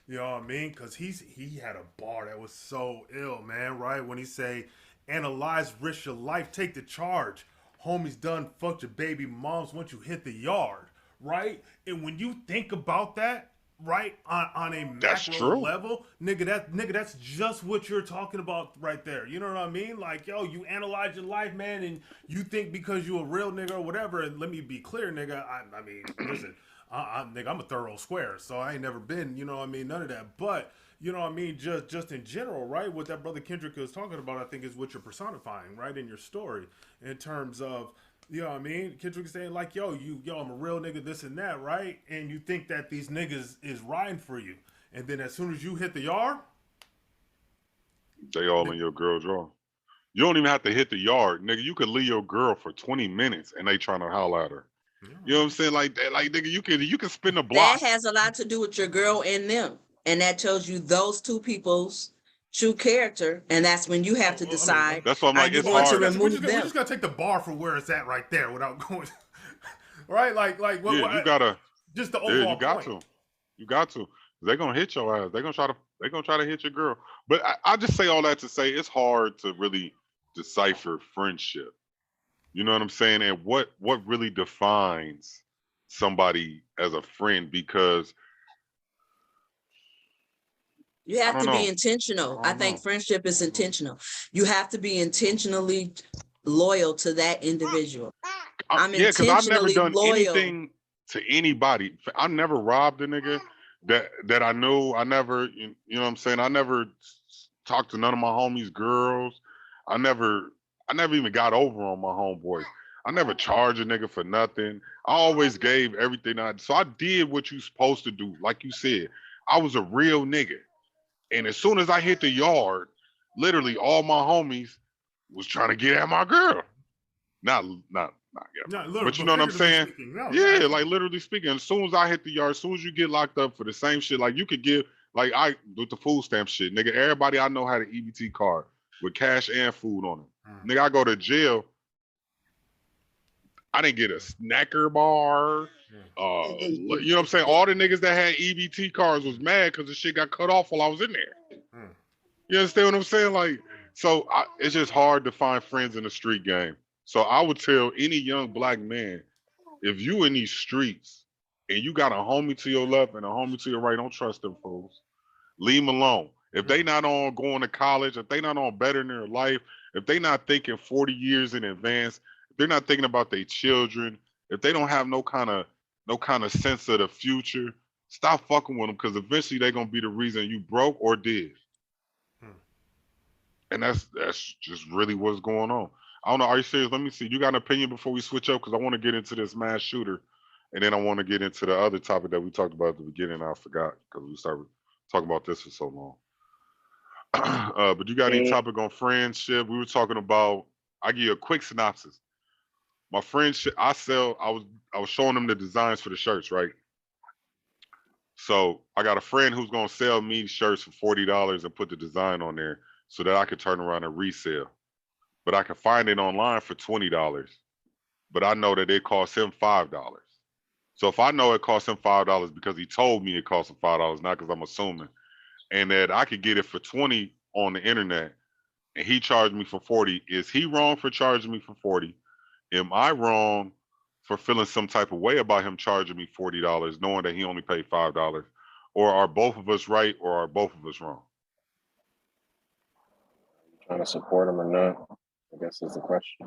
You know what I mean? Cause he had a bar that was so ill, man, right? When he say, analyze, risk your life, take the charge. Homies done fucked your baby moms once you hit the yard, right? And when you think about that, right, on a That's macro true. level, nigga, that's just what you're talking about right there. You know what I mean? Like, yo, you analyze your life, man, and you think because you a real nigga or whatever. And let me be clear, nigga. I mean, listen, nigga, I'm a thorough square, so I ain't never been, you know what I mean, none of that. But you know what I mean, just in general, right? What that brother Kendrick is talking about, I think, is what you're personifying, right, in your story, in terms of, you know what I mean? Kendrick is saying like, yo, I'm a real nigga, this and that, right? And you think that these niggas is riding for you, and then as soon as you hit the yard, They all in your girl draw. You don't even have to hit the yard, nigga. You could leave your girl for 20 minutes and they trying to holler at her. You know what I'm saying? Like that, like, nigga, you can spin the block. That has a lot to do with your girl and them. And that tells you those two people's true character. And that's when you have to Well, I mean, decide, That's why I'm are like, you it's going to hard. remove we them? just gotta take the bar for where it's at right there without going, right? Like what, Yeah, you gotta. just the Yeah, overall you got point. to. You got to. They're gonna hit your ass. They're gonna try to hit your girl. But I just say all that to say it's hard to really decipher friendship. You know what I'm saying? And what really defines somebody as a friend? Because You have don't to be know. intentional. I I don't think know. friendship is intentional. You have to be intentionally loyal to that individual. I'm Yeah, because I've never intentionally done loyal. anything to anybody. I never robbed a nigga that I knew. I never, you know what I'm saying? I never talked to none of my homies' girls. I never even got over on my homeboys. I never charged a nigga for nothing. I always gave everything so I did what you supposed to do. Like you said, I was a real nigga. And as soon as I hit the yard, literally all my homies was trying to get at my girl. Not yeah. But you know what I'm saying? Speaking, no, Yeah, like literally speaking. As soon as I hit the yard, as soon as you get locked up for the same shit, like you could give, like I with the food stamp shit, nigga. Everybody I know had an EBT card with cash and food on it. Nigga, I go to jail. I didn't get a snacker bar. You know what I'm saying? All the niggas that had EBT cards was mad because the shit got cut off while I was in there. You understand what I'm saying? Like, so it's just hard to find friends in the street game. So I would tell any young black man, if you in these streets and you got a homie to your left and a homie to your right, don't trust them fools. Leave them alone. If they not on going to college, if they not on bettering their life, if they not thinking 40 years in advance, if they're not thinking about their children, if they don't have no kind of sense of the future, stop fucking with them because eventually they're gonna be the reason you broke or did. And that's just really what's going on. I don't know. Are you serious? Let me see. You got an opinion before we switch up? Because I want to get into this mass shooter. And then I want to get into the other topic that we talked about at the beginning. I forgot because we started talking about this for so long. But you got any topic on friendship? We were talking about, I give you a quick synopsis. My friendship, I was showing them the designs for the shirts, right? So I got a friend who's going to sell me shirts for $40 and put the design on there so that I could turn around and resell. But I can find it online for $20. But I know that it costs him $5. So if I know it costs him $5 because he told me it cost him $5, not because I'm assuming, and that I could get it for 20 on the internet and he charged me for 40, is he wrong for charging me for 40? Am I wrong for feeling some type of way about him charging me $40 knowing that he only paid $5? Or are both of us right or are both of us wrong? Trying to support him or not, I guess is the question.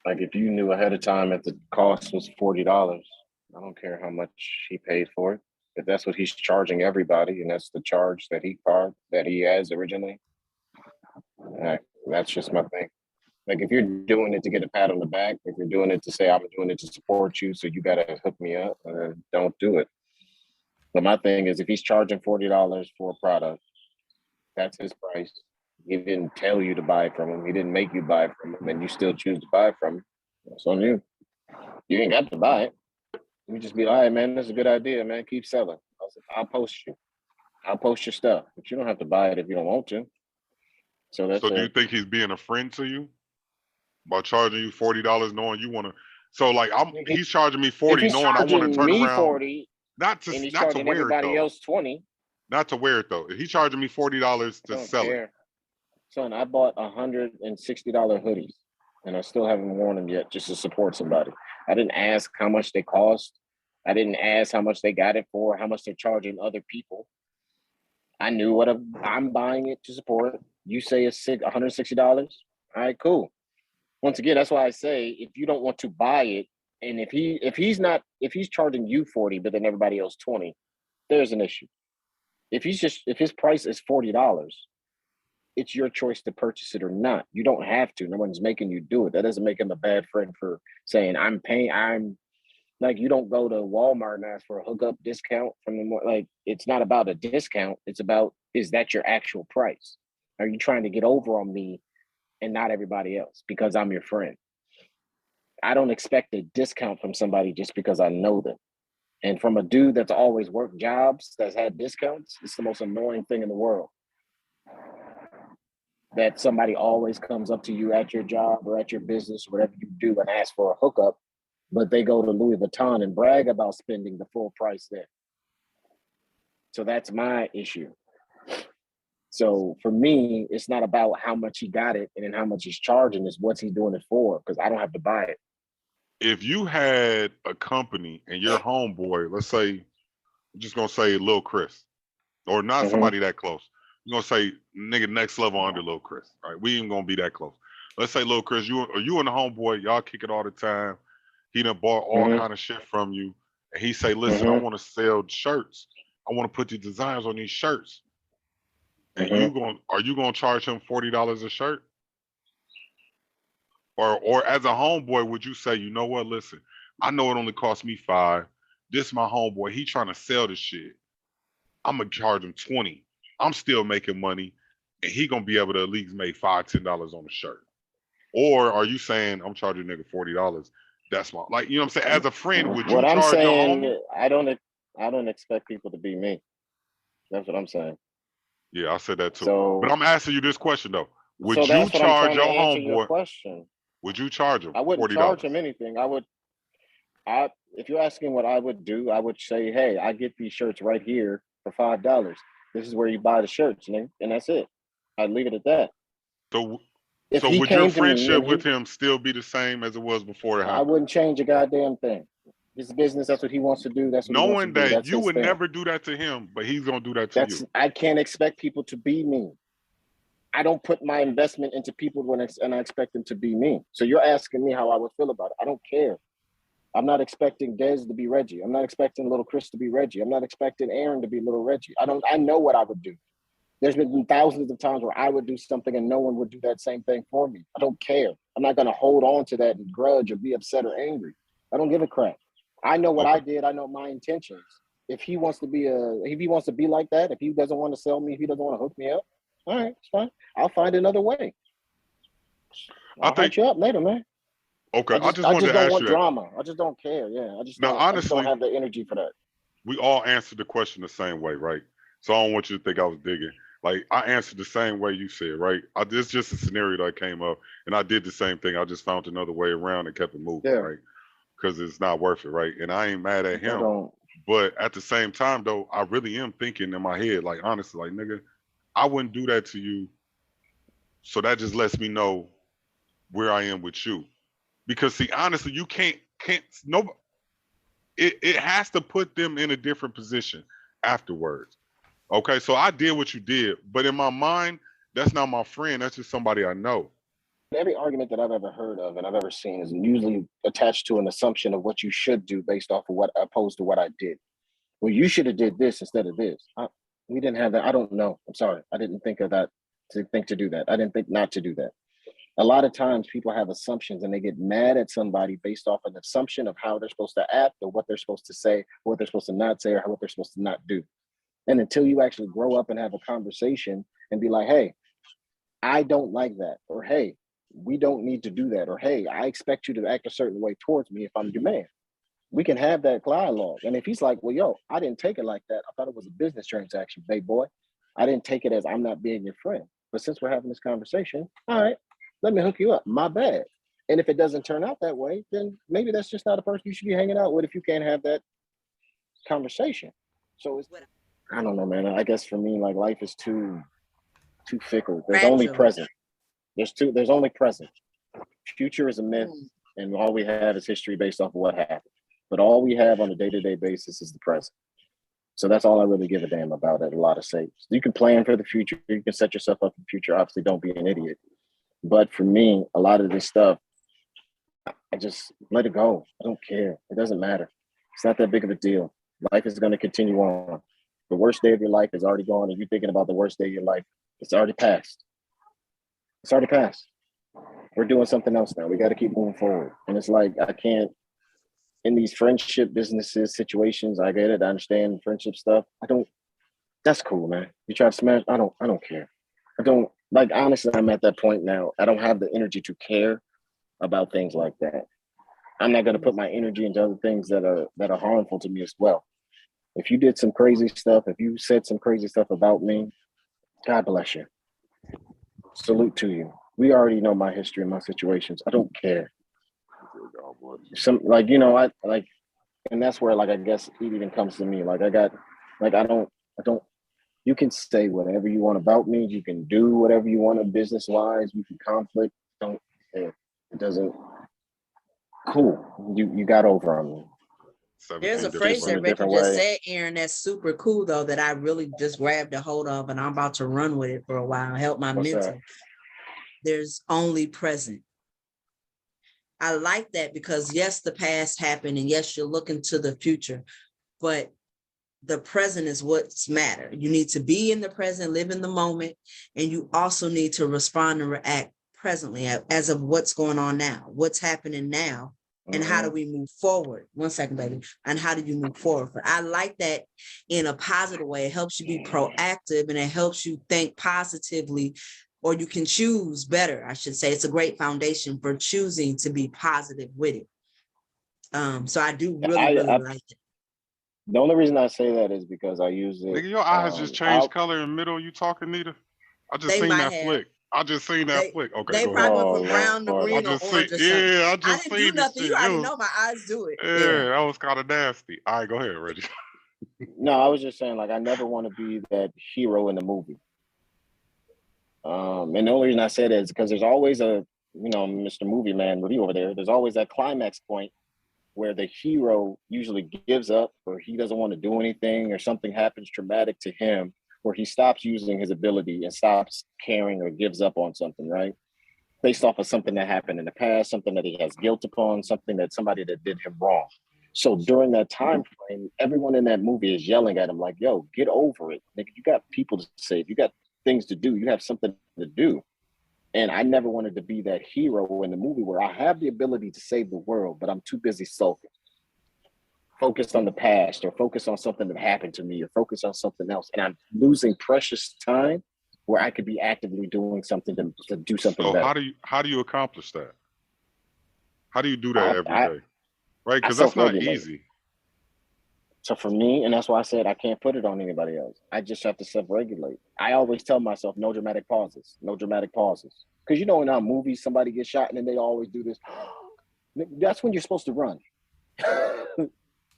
Like if you knew ahead of time that the cost was $40, I don't care how much he paid for it. If that's what he's charging everybody, and that's the charge that he has originally, that's just my thing. Like if you're doing it to get a pat on the back, if you're doing it to say I'm doing it to support you, so you gotta hook me up, don't do it. But my thing is, if he's charging $40 for a product, that's his price. He didn't tell you to buy from him. He didn't make you buy from him, and you still choose to buy from him. That's on you. You ain't got to buy it. You just be like, all right, man, that's a good idea, man. Keep selling. I'll post you. I'll post your stuff, but you don't have to buy it if you don't want to. So do you think he's being a friend to you by charging you $40 knowing you want to? So like he's charging me 40 knowing I want to turn around. 40, not to wear everybody it though. else 20. Not to wear it though. He's charging me $40 to sell it. Son, I bought $160 hoodies and I still haven't worn them yet just to support somebody. I didn't ask how much they cost. I didn't ask how much they got it for, how much they're charging other people. I knew what I'm buying it to support. You say it's $160. All right, cool. Once again, that's why I say if you don't want to buy it, and if he's charging you 40, but then everybody else 20, there's an issue. If his price is $40, it's your choice to purchase it or not. You don't have to. No one's making you do it. That doesn't make him a bad friend for saying I'm like, you don't go to Walmart and ask for a hookup discount from the like, it's not about a discount. It's about, is that your actual price? Are you trying to get over on me and not everybody else because I'm your friend? I don't expect a discount from somebody just because I know them. And from a dude that's always worked jobs, that's had discounts, it's the most annoying thing in the world. That somebody always comes up to you at your job or at your business, whatever you do, and ask for a hookup, but they go to Louis Vuitton and brag about spending the full price there. So that's my issue. So for me, it's not about how much he got it and then how much he's charging, it's what's he doing it for, because I don't have to buy it. If you had a company and your homeboy, let's say, I'm just gonna say Lil Chris, or not Mhm. somebody that close. We're gonna say nigga next level under Lil Chris. All right, we ain't gonna be that close. Let's say Lil Chris, you and the homeboy, y'all kick it all the time. He done bought all Mhm. kind of shit from you, and he say, "Listen, I Mhm. want to sell shirts. I want to put the designs on these shirts." And Mhm. are you gonna charge him $40 a shirt? Or as a homeboy, would you say, you know what? Listen, I know it only cost me $5. This my homeboy. He trying to sell the shit. I'm gonna charge him 20. I'm still making money, and he gonna be able to at least make $5, $10 on a shirt. Or are you saying I'm charging a nigga $40? That's my, like, you know what I'm saying? As a friend, would you What I'm charge your saying, homie? I don't expect people to be me. That's what I'm saying. Yeah, I said that too. But So I'm asking you this question though. Would so you that's what I'm charge trying to your answer your homeboy? question. Would you charge him I wouldn't charge $40? him anything. If you're asking what I would do, I would say, hey, I get these shirts right here for $5. This is where you buy the shirts, and that's it. I'd leave it at that. So, If so he would your came to me friendship and with him still be the same as it was before it I happened? wouldn't change a goddamn thing. His business, that's what he wants to do. That's what he wants to Knowing do. that That's you his would thing. never do that to him, but he's gonna do that to you. I can't expect people to be me. I don't put my investment into people and I expect them to be me. So you're asking me how I would feel about it. I don't care. I'm not expecting Dez to be Reggie. I'm not expecting little Chris to be Reggie. I'm not expecting Aaron to be little Reggie. I know what I would do. There's been thousands of times where I would do something and no one would do that same thing for me. I don't care. I'm not going to hold on to that and grudge or be upset or angry. I don't give a crap. I know what I did. I know my intentions. If he wants to be like that, if he doesn't want to sell me, if he doesn't want to hook me up, all right, it's fine. I'll find another way. I'll hit you up later, man. Okay, I just I wanted just to don't ask want you that. drama. I just don't care. Yeah, I just Now, don't honestly, have the energy for that. we all answered the question the same way, right? So I don't want you to think I was digging. Like, I answered the same way you said, right? This just a scenario that came up, and I did the same thing. I just found another way around and kept it moving, Yeah. right? Because it's not worth it, right? And I ain't mad at I him. don't. But at the same time, though, I really am thinking in my head, like, honestly, like, nigga, I wouldn't do that to you. So that just lets me know where I am with you. Because, see, honestly, you can't, no, it has to put them in a different position afterwards. Okay, so I did what you did, but in my mind, that's not my friend. That's just somebody I know. Every argument that I've ever heard of and I've ever seen is usually attached to an assumption of what you should do based off of what opposed to what I did. Well, you should have did this instead of this. We didn't have that. I don't know. I'm sorry. I didn't think of that to do that. I didn't think not to do that. A lot of times people have assumptions and they get mad at somebody based off an assumption of how they're supposed to act or what they're supposed to say, what they're supposed to not say, or what they're supposed to not do. And until you actually grow up and have a conversation and be like, hey, I don't like that, or hey, we don't need to do that, or hey, I expect you to act a certain way towards me if I'm your man. We can have that dialogue. And if he's like, well, yo, I didn't take it like that. I thought it was a business transaction, big boy. I didn't take it as I'm not being your friend. But since we're having this conversation, all right, let me hook you up. My bad. And if it doesn't turn out that way, then maybe that's just not a person you should be hanging out with if you can't have that conversation. So I don't know, man. I guess for me, like, life is too fickle. There's only present. There's only present. Future is a myth, and all we have is history based off of what happened. But all we have on a day-to-day basis is the present. So that's all I really give a damn about at a lot of stages. You can plan for the future. You can set yourself up for the future. Obviously, don't be an idiot. But for me, a lot of this stuff, I just let it go. I don't care. It doesn't matter. It's not that big of a deal. Life is going to continue on. The worst day of your life is already gone, and you're thinking about the worst day of your life. It's already passed. It's already passed. We're doing something else now. We got to keep moving forward. And it's like, I can't, in these friendship businesses, situations, I get it. I understand friendship stuff. That's cool, man. You try to smash, I don't care. I don't, like, honestly, I'm at that point now. I don't have the energy to care about things like that. I'm not going to put my energy into other things that are harmful to me as well. If you did some crazy stuff, if you said some crazy stuff about me, God bless you. Salute to you. We already know my history and my situations. I don't care. Some, like, you know, I like, and that's where, like, I guess it even comes to me. Like, I don't, you can say whatever you want about me. You can do whatever you want business wise. We can conflict. Don't care. It doesn't, cool. You got over on me. There's 17 a different phrase ways. that in a Ricky different just way. said, Aaron, that's super cool though, that I really just grabbed a hold of and I'm about to run with it for a while, help my What's that? mental. There's only present. I like that because yes, the past happened and yes, you're looking to the future, but the present is what's matter. You need to be in the present, live in the moment, and you also need to respond and react presently as of what's going on now, what's happening now, and how do we move forward? 1 second, baby. And how do you move forward? But I like that in a positive way. It helps you be proactive and it helps you think positively, or you can choose better, I should say. It's a great foundation for choosing to be positive with it. So I do really like it. The only reason I say that is because I use it. Nigga, your eyes just changed color in the middle. You talking, Nita? I just They seen might that have. flick. I just seen that flick. Okay, They go ahead. probably went from brown to Lord. green I or just orange seen, or something. yeah, I I just didn't seen do this nothing. shit. You It already was, know my eyes do it. yeah, that was kind of nasty. All right, go ahead, Reggie. No, I was just saying, like, I never want to be that hero in the movie. And the only reason I say that is because there's always a, Mr. Movie Man with you over there. There's always that climax point where the hero usually gives up or he doesn't want to do anything or something happens traumatic to him where he stops using his ability and stops caring or gives up on something, right? Based off of something that happened in the past, something that he has guilt upon, something that somebody that did him wrong. So during that time frame, everyone in that movie is yelling at him like, yo, get over it. Nigga, you got people to save. You got things to do. You have something to do. And I never wanted to be that hero in the movie where I have the ability to save the world, but I'm too busy sulking, focused on the past or focused on something that happened to me or focused on something else. And I'm losing precious time where I could be actively doing something to do something So better. how do you accomplish that? How do you do that every day? Right? I Because that's not self-regulate. easy. So for me, and that's why I said I can't put it on anybody else. I just have to self-regulate. I always tell myself, no dramatic pauses, no dramatic pauses. Because in our movies, somebody gets shot and then they always do this. That's when you're supposed to run.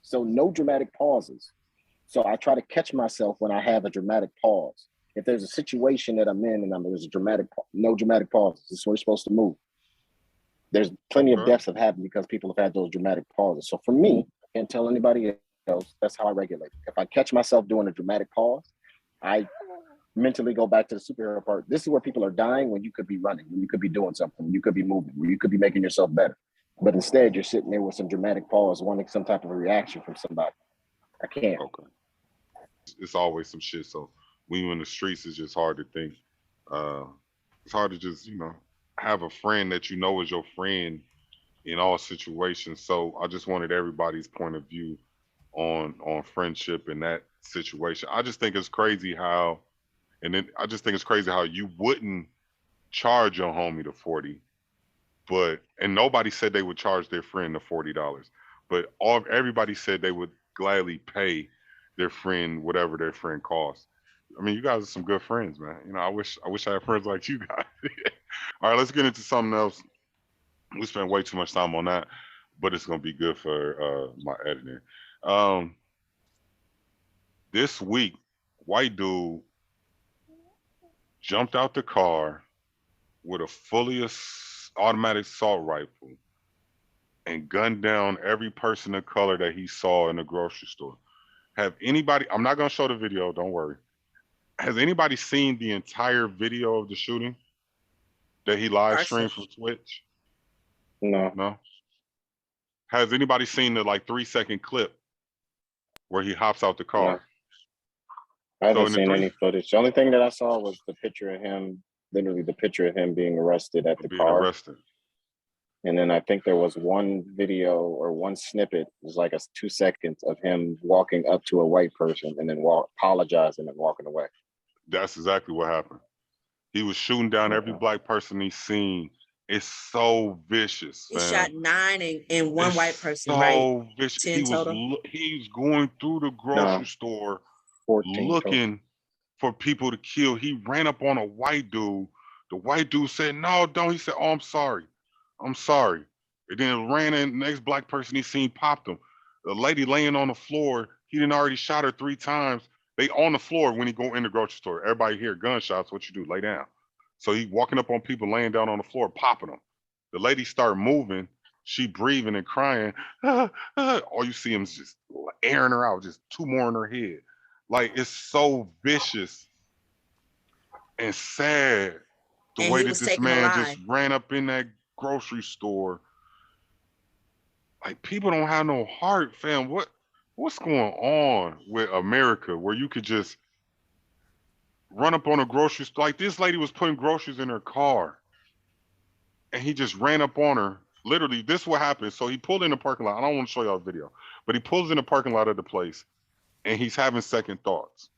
So no dramatic pauses. So I try to catch myself when I have a dramatic pause. If there's a situation that I'm in and there's no dramatic pauses, this is where you're supposed to move. There's plenty of deaths have happened because people have had those dramatic pauses. So for me, I can't tell anybody else. That's how I regulate. If I catch myself doing a dramatic pause, I mentally go back to the superhero part. This is where people are dying when you could be running, when you could be doing something, you could be moving, where you could be making yourself better. But instead, you're sitting there with some dramatic pause, wanting some type of a reaction from somebody. I can't. Okay. It's always some shit. So when you're in the streets, it's just hard to think. It's hard to just, have a friend that you know is your friend in all situations. So I just wanted everybody's point of view on friendship in that situation. I just think it's crazy how you wouldn't charge your homie the 40, and nobody said they would charge their friend the $40, but everybody said they would gladly pay their friend whatever their friend costs. I mean, you guys are some good friends, man. I wish I had friends like you guys. All right, let's get into something else. We spent way too much time on that, but it's gonna be good for my editing. This week, white dude jumped out the car with a fully automatic assault rifle and gunned down every person of color that he saw in the grocery store. Have anybody, I'm not gonna show the video, don't worry. Has anybody seen the entire video of the shooting that he live streamed from Twitch? No. Has anybody seen the 3-second clip where he hops out the car? No. I haven't seen any footage. The only thing that I saw was the picture of him, literally the picture of him being arrested at the car. And then I think there was one video or one snippet, it was like 2 seconds of him walking up to a white person and then apologizing and walking away. That's exactly what happened. He was shooting down every black person he's seen. It's so vicious. He shot 9 and one white person, so right? Vicious. 10 total. He's going through the grocery store looking for people to kill. He ran up on a white dude. The white dude said, "No, don't." He said, "Oh, I'm sorry. I'm sorry." And then ran in. The next black person he seen popped him. The lady laying on the floor, he didn't already shot her 3 times. They on the floor when he go in the grocery store. Everybody hear gunshots. What you do? Lay down. So he walking up on people laying down on the floor, popping them. The lady started moving. She breathing and crying. All you see him is just airing her out, just two more in her head. Like, it's so vicious and sad the And way he that was this taken man just alive. ran up in that grocery store. Like, people don't have no heart, fam. What's going on with America where you could just run up on a grocery store? Like, this lady was putting groceries in her car and he just ran up on her. Literally, this is what happened. So he pulled in the parking lot. I don't want to show y'all a video, but he pulls in the parking lot of the place and he's having second thoughts.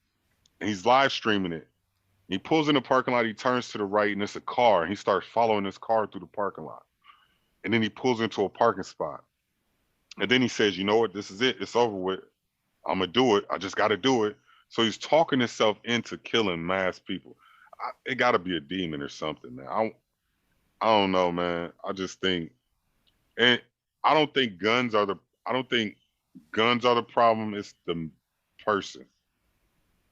And he's live streaming it. He pulls in the parking lot, he turns to the right, and it's a car, and he starts following this car through the parking lot. And then he pulls into a parking spot. And then he says, you know what, this is it, it's over with. I'm gonna do it, I just gotta do it. So he's talking himself into killing mass people. It gotta be a demon or something, man. I don't know, man. I just think, and I don't think guns are the problem, it's the person.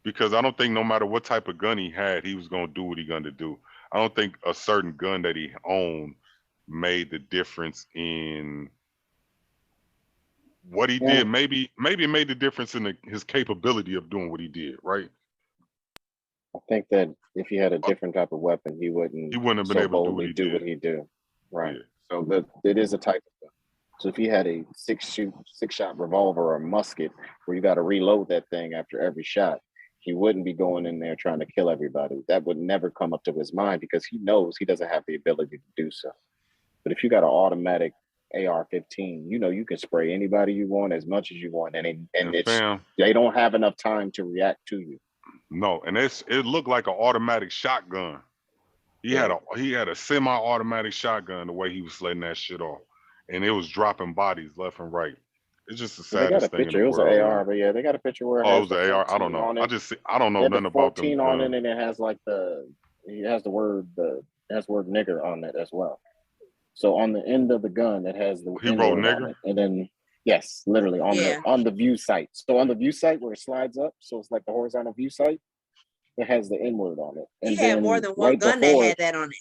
Because I don't think no matter what type of gun he had, he was going to do what he going to do. I don't think a certain gun that he owned made the difference in what he did. Maybe it made the difference in his capability of doing what he did, right? I think that if he had a different type of weapon, he wouldn't have been able to do what he did. Right. Yeah. So it is a type of gun. So if he had a six-shot revolver or musket where you got to reload that thing after every shot, he wouldn't be going in there trying to kill everybody. That would never come up to his mind because he knows he doesn't have the ability to do so. But if you got an automatic AR-15, you know you can spray anybody you want as much as you want, and they don't have enough time to react to you. No, and it looked like an automatic shotgun. He had a semi-automatic shotgun the way he was letting that shit off, and it was dropping bodies left and right. It's just the saddest thing in the world. It was an AR, but yeah, they got a picture where it was an AR. I don't know. I don't know nothing about them. 14 on it, and it has like the word nigger on it as well. So on the end of the gun, it has the he wrote nigger, and then yes, literally on the view site. So on the view site where it slides up, so it's like the horizontal view site, it has the N-word on it. And he had more than one gun that had that on it.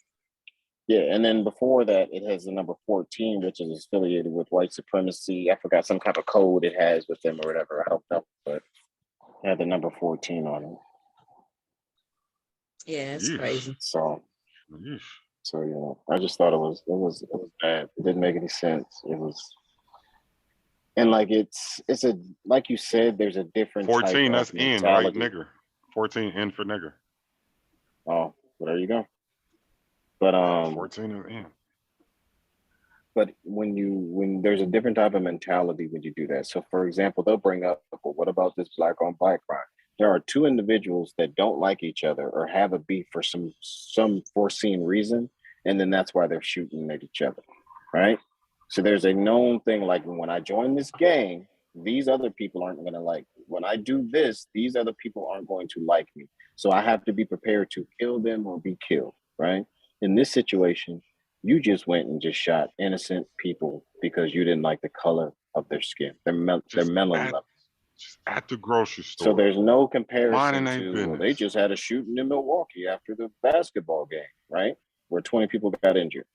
Yeah, and then before that, it has the number 14, which is affiliated with white supremacy. I forgot some kind of code it has with them or whatever. I don't know, but it had the number 14 on it. Yeah, it's crazy. So yeah, I just thought it was bad. It didn't make any sense. It was, and like it's a like you said, there's a different 14. Type that's of N, right? Nigger. 14 N for nigger. Oh, well, there you go. But 14 is N. But when there's a different type of mentality when you do that. So for example, they'll bring up, well, what about this black on black crime? There are two individuals that don't like each other or have a beef for some foreseen reason, and then that's why they're shooting at each other, right? So there's a known thing, like when I join this gang, these other people aren't going to like me. When I do this, these other people aren't going to like me. So I have to be prepared to kill them or be killed, right? In this situation, you just went and just shot innocent people because you didn't like the color of their skin, their melanin level. Just at the grocery store. So there's no comparison to, well, they just had a shooting in Milwaukee after the basketball game, right? Where 20 people got injured.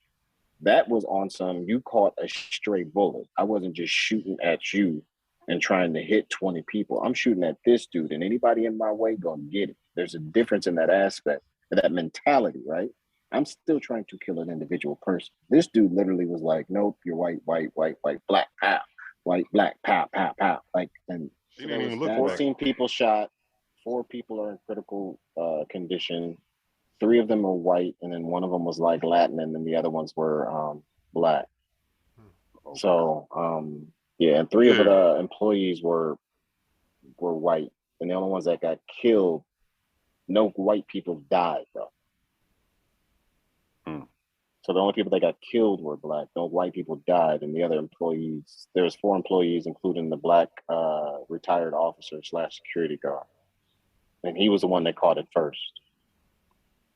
That was on some, you caught a stray bullet. I wasn't just shooting at you and trying to hit 20 people. I'm shooting at this dude, and anybody in my way gonna get it. There's a difference in that aspect, that mentality, right? I'm still trying to kill an individual person. This dude literally was like, nope, you're white, black, pow, white, black, pow, pow, pow. Like, and he didn't even look 14 people shot, 4 people are in critical condition. 3 of them are white, and then one of them was like Latin, and then the other ones were black. Okay. So, yeah, and 3 of the employees were white, and the only ones that got killed, no white people died, though. So the only people that got killed were black. No white people died, and the other employees, there was 4 employees, including the black retired officer / security guard, and he was the one that caught it first.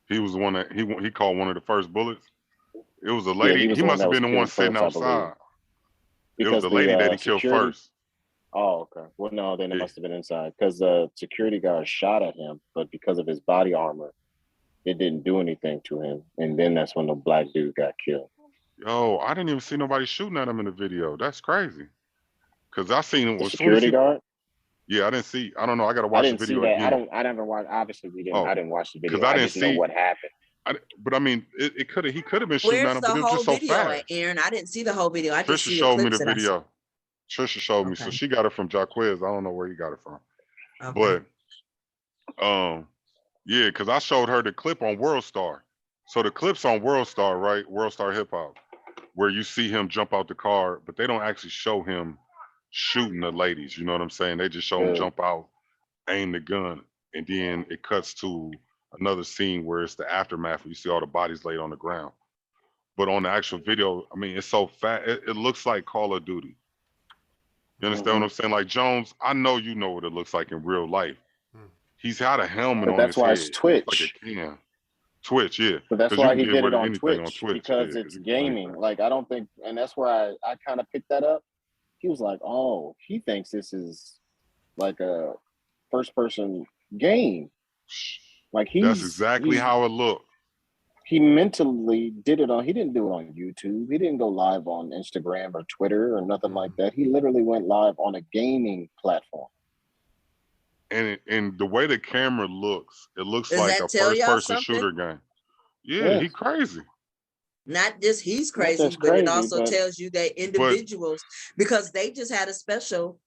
He was the one that he called one of the first bullets. It was a lady. He must have been the one sitting outside. It was the lady that he killed first. Oh, okay. Well, no, then it must have been inside because the security guard shot at him, but because of his body armor, it didn't do anything to him. And then that's when the black dude got killed. Yo, I didn't even see nobody shooting at him in the video. That's crazy. Cause I seen him The as soon as security he. guard. Yeah, I didn't see. I don't know. I gotta I watch the didn't see video that. again. I never watched. Obviously, we didn't. Oh, I didn't watch the cause video. I I didn't just know see. what happened. But I mean, it could have. He could have been shooting at Where's him, but the it was whole just so video fast. at, Aaron? I didn't see the whole video. I just Trisha see the showed me the clips that I saw. video. Trisha showed me, so Okay. she got it from Jaquiz. I don't know where he got it from, Okay. but yeah, because I showed her the clip on World Star. So the clips on World Star, right? World Star Hip Hop, where you see him jump out the car, but they don't actually show him shooting the ladies. You know what I'm saying? They just show him Yeah. jump out, aim the gun, and then it cuts to another scene where it's the aftermath where you see all the bodies laid on the ground. But on the actual video, I mean, it's so fat. It looks like Call of Duty. You understand what I'm saying? Like Jones, I know you know what it looks like in real life. He's had a helmet But on that's his why head. it's It looks like Twitch. a can. Twitch, yeah. But that's Because you why can he get did rid it of on anything on Twitch Twitch. because Yeah, it's you can do gaming. anything. Like I don't think, and that's where I kind of picked that up. He was like, "Oh, he thinks this is like a first person game. Like That's exactly how it looked. he mentally did it on. He didn't do it on YouTube. He didn't go live on Instagram or Twitter or nothing like that. He literally went live on a gaming platform. And the way the camera looks, it looks Does like that a tell first y'all person something? shooter game. Yeah, Yes. he crazy. Not just he's Not crazy, just but it crazy, also but tells you that But individuals, because they just had a special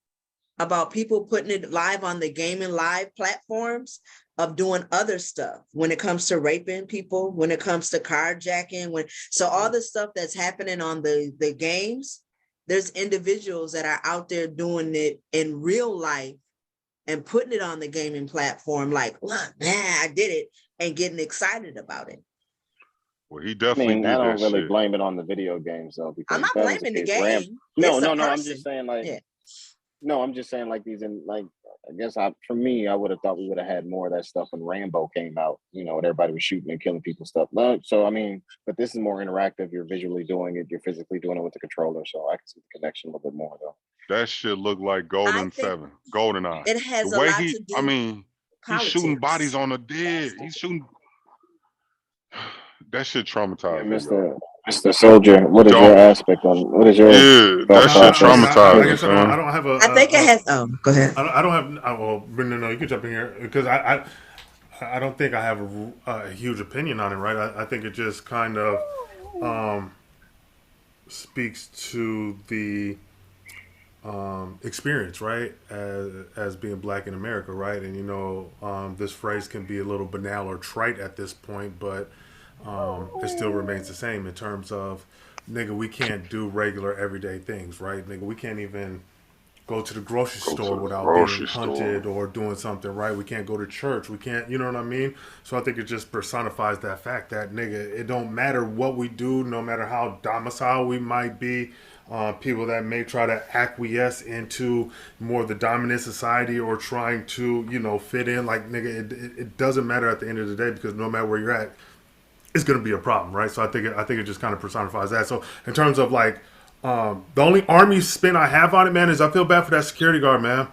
about people putting it live on the gaming live platforms of doing other stuff when it comes to raping people, when it comes to carjacking, so all the stuff that's happening on the games, there's individuals that are out there doing it in real life and putting it on the gaming platform like, look, man, I did it, and getting excited about it. well, he I definitely mean, I did that don't really shit. blame it on the video games though, I'm because not if that was the blaming the case, Ram. game. No, It's a no. I'm person. just saying, like, Yeah. no, I'm just saying, like these, in like, I guess for me, I would have thought we would have had more of that stuff when Rambo came out. You know, when everybody was shooting and killing people stuff. So I mean, but this is more interactive. You're visually doing it. You're physically doing it with the controller. So I can see the connection a little bit more though. That shit looked like I Golden think 7, Golden Eye. it The has a way lot to I do mean, he's shooting bodies politics. on the dead. He's shooting. That shit Yeah, traumatized me, bro. Mr. Soldier, what is your Jones, aspect on? What is your yeah, thought that shit I mean, process? traumatized I me, guess son. I don't have I think it has. Oh, go ahead. I don't have. Well, Brendan, no, you can jump in here because I don't think I have a huge opinion on it, right? I think it just kind of speaks to the experience, right? As being black in America, right? And this phrase can be a little banal or trite at this point, but it still remains the same in terms of, nigga, we can't do regular everyday things, right? Nigga, we can't even go to the grocery Go to store the without being grocery hunted store. or doing something, right? We can't go to church. We can't, you know what I mean? So I think it just personifies that fact that, nigga, it don't matter what we do, no matter how docile we might be. People that may try to acquiesce into more of the dominant society or trying to, fit in, like, nigga, it doesn't matter at the end of the day because no matter where you're at, it's going to be a problem, right? So I think it just kind of personifies that. So in terms of like, the only army spin I have on it, man, is I feel bad for that security guard, man,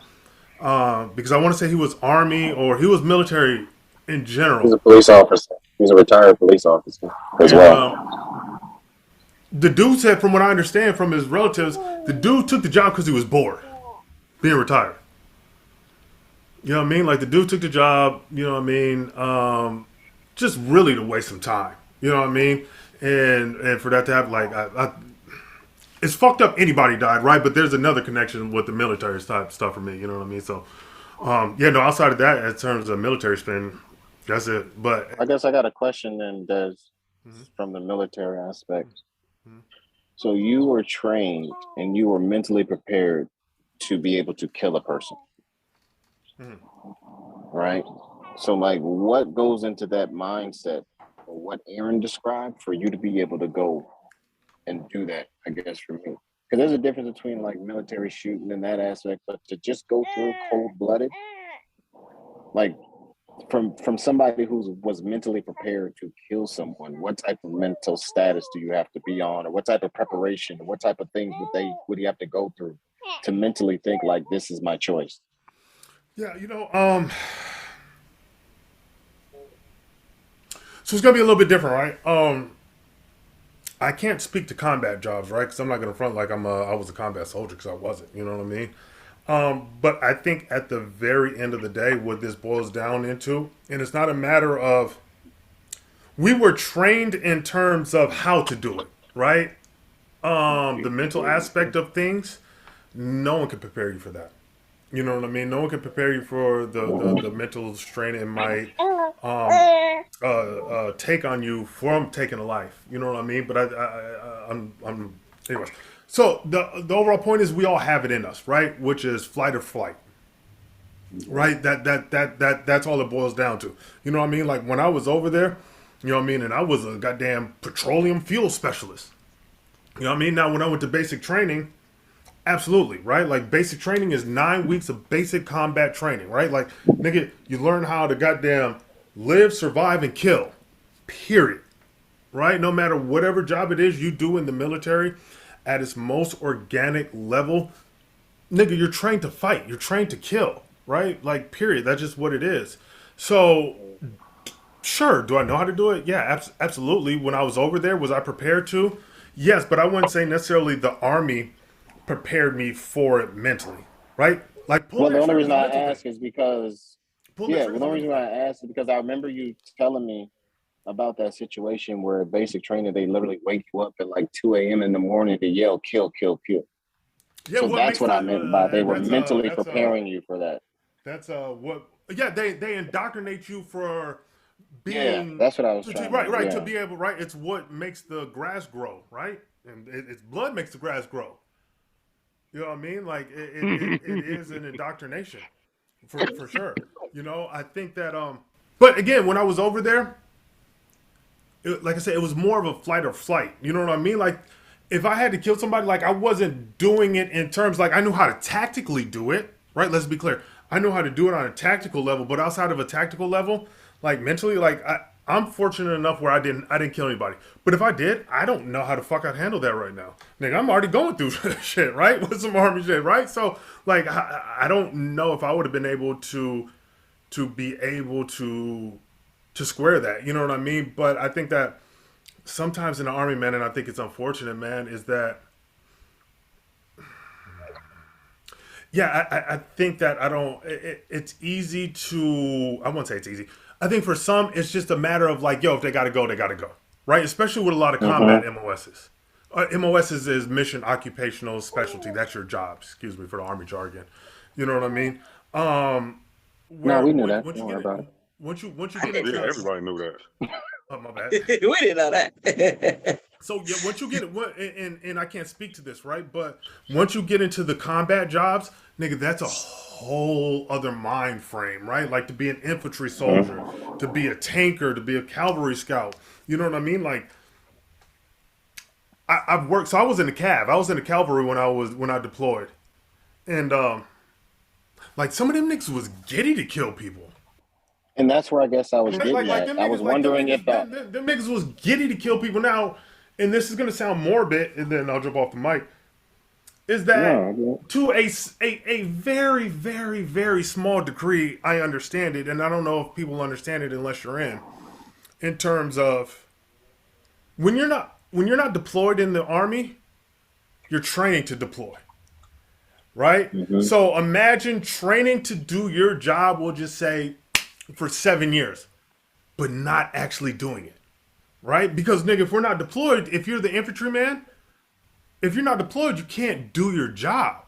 because I want to say he was army or he was military in He's general, a police officer. He's a retired police officer as and well. the dude said, from what I understand from his relatives, the dude took the job because he was bored, being retired. You know what I mean? Like the dude took the job. You know what I mean? Just really to waste some time. You know what I mean? And for that to have like, it's fucked up. Anybody died, right? But there's another connection with the military type stuff for me. You know what I mean? So, yeah, no. Outside of that, in terms of military spend, that's it. But I guess I got a question then, Des, from the military aspect. So you were trained and you were mentally prepared to be able to kill a person, right? So, like, what goes into that mindset, or what Aaron described, for you to be able to go and do that? I guess for me, because there's a difference between like military shooting and that aspect, but to just go through cold blooded, like from somebody who was mentally prepared to kill someone, what type of mental status do you have to be on, or what type of preparation, or what type of things would you have to go through to mentally think like this is my choice? yeah, so it's gonna be a little bit different, right? I can't speak to combat jobs, right? Because I'm not going to front like I was a combat soldier, because I wasn't. You know what I mean? But I think at the very end of the day, what this boils down into, and it's not a matter of, we were trained in terms of how to do it, right? The mental aspect of things, no one can prepare you for that. You know what I mean? No one can prepare you for the mental strain it might take on you from taking a life. You know what I mean? But I'm anyways. So the overall point is we all have it in us, right? Which is flight or flight, right? That's all it boils down to. You know what I mean? Like when I was over there, you know what I mean, and I was a goddamn petroleum fuel specialist. You know what I mean? Now when I went to basic training, absolutely, right? Like basic training is 9 weeks of basic combat training, right? Like nigga, you learn how to goddamn live, survive, and kill. Period. Right? No matter whatever job it is you do in the military, at its most organic level, nigga, you're trained to fight. You're trained to kill. Right? Like, period. That's just what it is. So, sure, do I know how to do it? Yeah, absolutely. When I was over there, was I prepared to? Yes, but I wouldn't say necessarily the Army prepared me for it mentally. Right? Like, well, the only reason I ask is because, the only reason why I asked is because I remember you telling me about that situation where basic training, they literally wake you up at like 2 a.m. in the morning to yell, kill, kill, kill. Yeah, so that's what I meant by they were mentally preparing you for that. That's they indoctrinate you for being. Yeah, that's what I was trying right, to be able, right? It's what makes the grass grow, right? And it's blood makes the grass grow. You know what I mean? Like it is an indoctrination for sure. You know, I think that but again, when I was over there, like I said, it was more of a flight or flight. You know what I mean? Like, if I had to kill somebody, like, I wasn't doing it in terms, like, I knew how to tactically do it, right? Let's be clear. I knew how to do it on a tactical level, but outside of a tactical level, like, mentally, like, I'm fortunate enough where I didn't kill anybody. But if I did, I don't know how the fuck I'd handle that right now. Nigga, I'm already going through shit, right? With some Army shit, right? So, like, I don't know if I would have been able to be able to square that, you know what I mean? But I think that sometimes in the Army, man, and I think it's unfortunate, man, is that, I think that it's easy to, I won't say it's easy. I think for some, it's just a matter of like, yo, if they gotta go, they gotta go, right? Especially with a lot of combat MOSs. MOSs is mission occupational specialty. That's your job, excuse me for the Army jargon. You know what I mean? No, we knew that. Don't worry about it. Once you get into everybody knew that. Oh, my bad. We didn't know that. So yeah, once you get it, and I can't speak to this, right? But once you get into the combat jobs, nigga, that's a whole other mind frame, right? Like to be an infantry soldier, to be a tanker, to be a cavalry scout. You know what I mean? Like I've worked. So I was in the cav. I was in the cavalry when I deployed, and like some of them niggas was giddy to kill people. And that's where I guess I was getting at. I was wondering if them niggas was giddy to kill people. Now, and this is going to sound morbid, and then I'll jump off the mic, is that to a very, very, very small degree, I understand it, and I don't know if people understand it unless you're in terms of when you're not deployed in the Army, you're training to deploy. Right? Mm-hmm. So imagine training to do your job, we'll just say, for 7 years, but not actually doing it, right? Because nigga, if we're not deployed, if you're the infantryman, if you're not deployed, you can't do your job.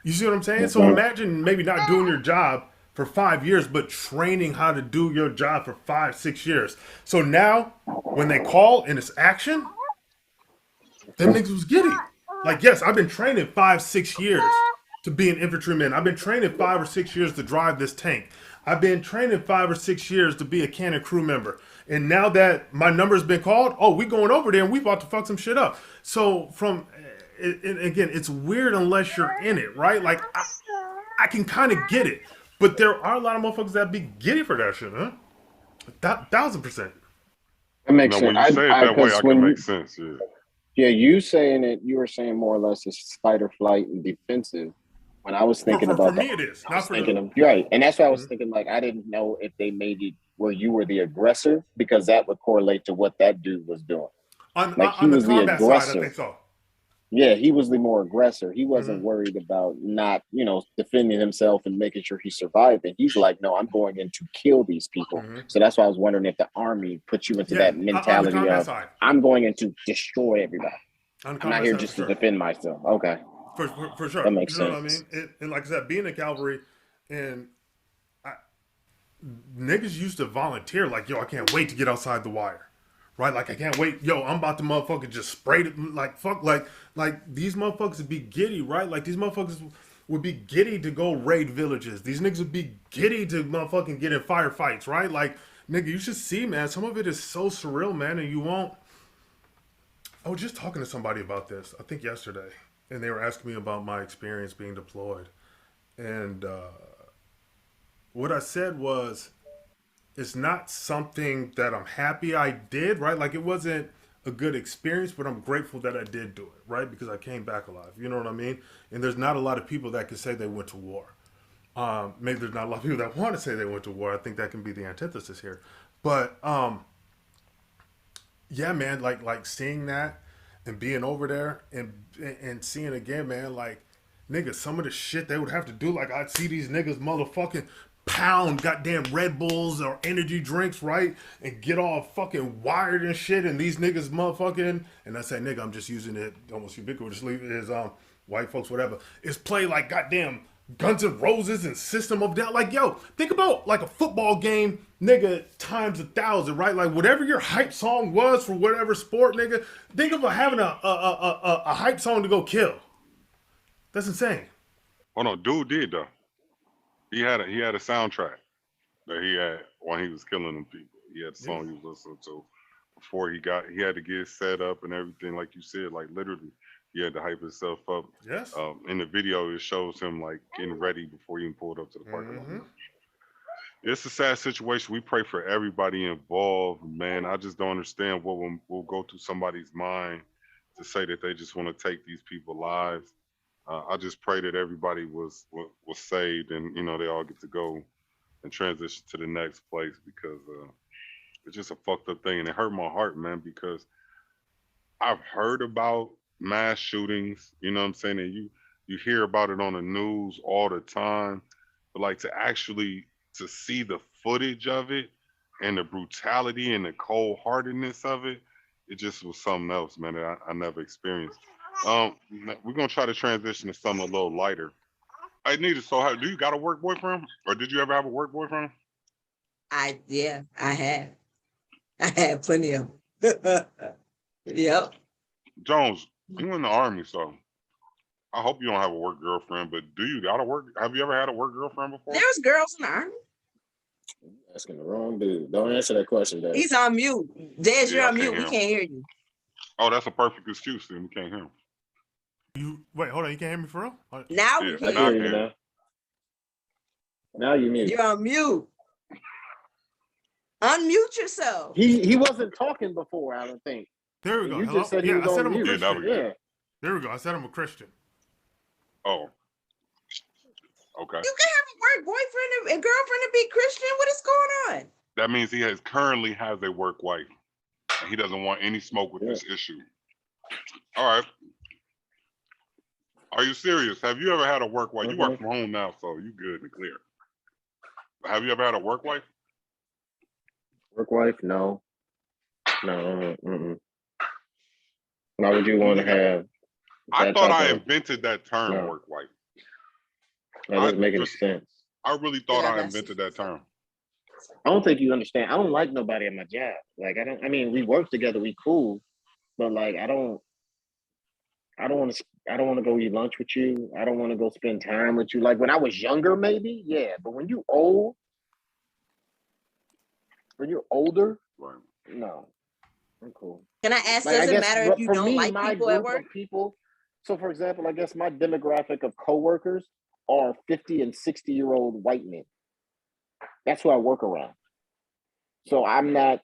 You see what I'm saying? So imagine maybe not doing your job for 5 years, but training how to do your job for 5-6 years. So now, when they call and it's action, them niggas was giddy. Like, yes, I've been training 5-6 years to be an infantryman. I've been training 5 or 6 years to drive this tank. I've been training 5 or 6 years to be a cannon crew member. And now that my number's been called, we going over there and we about to fuck some shit up. So and again, it's weird unless you're in it, right? Like, I can kind of get it. But there are a lot of motherfuckers that be giddy for that shit, huh? 1,000%. It makes sense. When you say it that way, I can make sense, yeah. Yeah, you saying it, you were saying more or less it's fight or flight and defensive. When I was thinking about that, for me it is. Not for you. Right. And that's why I was thinking, like, I didn't know if they made it where you were the aggressor, because that would correlate to what that dude was doing. Like he On the was the combat side, I aggressor. think so. Yeah, he was the more aggressor. He wasn't Mhm. worried about not, defending himself and making sure he survived. And he's like, no, I'm going in to kill these people. Mhm. So that's why I was wondering if the army puts you into Yeah, that on the mentality combat of, side. I'm going in to destroy everybody. On the I'm not combat here side, just for to sure. defend myself. Okay, For sure. that makes You know what I sense. mean? And like I said, being in cavalry, and niggas used to volunteer like, yo, I can't wait to get outside the wire. Right? Like I can't wait. Yo, I'm about to motherfucker just spray it. Like fuck, like these motherfuckers would be giddy, right? Like these motherfuckers would be giddy to go raid villages. These niggas would be giddy to motherfucking get in firefights, right? Like, nigga, you should see, man. Some of it is so surreal, man, and you won't. I was just talking to somebody about this, I think yesterday, and they were asking me about my experience being deployed. And what I said was, it's not something that I'm happy I did, right? Like it wasn't a good experience, but I'm grateful that I did do it, right? Because I came back alive. You know what I mean? And there's not a lot of people that can say they went to war. Maybe there's not a lot of people that want to say they went to war. I think that can be the antithesis here. But yeah, man, like seeing that and being over there and seeing again, man, like niggas, some of the shit they would have to do, like I'd see these niggas motherfucking pound goddamn Red Bulls or energy drinks, right? And get all fucking wired and shit, and these niggas motherfucking, and I say nigga, I'm just using it almost ubiquitously as white folks, whatever, is play like goddamn Guns N' Roses and System of a Down. Like, yo, think about like a football game, nigga, times 1,000, right? Like whatever your hype song was for whatever sport, nigga, think of having a hype song to go kill. That's insane. Oh no, dude did though. He had a soundtrack that he had while he was killing them people. He had a song he was listening to before he had to get set up and everything, like you said, like literally he had to hype himself up. Yes. In the video it shows him like getting ready before he even pulled up to the parking lot. It's a sad situation. We pray for everybody involved, man. I just don't understand what will go through somebody's mind to say that they just want to take these people's lives. I just pray that everybody was saved and they all get to go and transition to the next place, because it's just a fucked up thing, and it hurt my heart, man, because I've heard about mass shootings, you know what I'm saying, and you hear about it on the news all the time, but like to see the footage of it and the brutality and the cold-heartedness of it, it just was something else, man, that I never experienced. We're gonna try to transition to something a little lighter. I need to. So, do you got a work boyfriend, or did you ever have a work boyfriend? I had plenty of them. Yep. Jones, you in the army, so I hope you don't have a work girlfriend. But do you got a work? Have you ever had a work girlfriend before? There's girls in the army. Asking the wrong dude. Don't answer that question, Dad. He's on mute. Des, you're Yeah, I on mute. can't We hear can't hear you. Oh, that's a perfect excuse. Then we can't hear him. You wait, hold on. You can't hear me for real? Now Yeah, we I can can hear hear you. you now. Now you mute. You're on mute. Unmute yourself. He wasn't talking before, I don't think. There we go. You Hello? just said he Yeah, was I said on I'm a mute. Yeah, that Christian. was good. Yeah. There we go. I said I'm a Christian. Oh, okay. You can have a work boyfriend and girlfriend and be Christian. What is going on? That means he currently has a work wife, and he doesn't want any smoke with this issue. All right. Are you serious? Have you ever had a work wife? You work from home now, so you good and clear. Have you ever had a work wife? Work wife? No. No. Why would you want to have? I thought I invented that term, No. work wife. That doesn't make any sense. I really thought Yeah, I that's- invented that term. I don't think you understand. I don't like nobody at my job. Like I mean, we work together, we cool, but like I don't want to go eat lunch with you. I don't want to go spend time with you. Like when I was younger, maybe, yeah. But when you're older, Right. no. I'm cool. Can I ask, Like, does I it guess matter if you for don't me, like my people at group work? of people. So, for example, I guess my demographic of coworkers are 50 and 60-year-old white men. That's who I work around. So I'm not,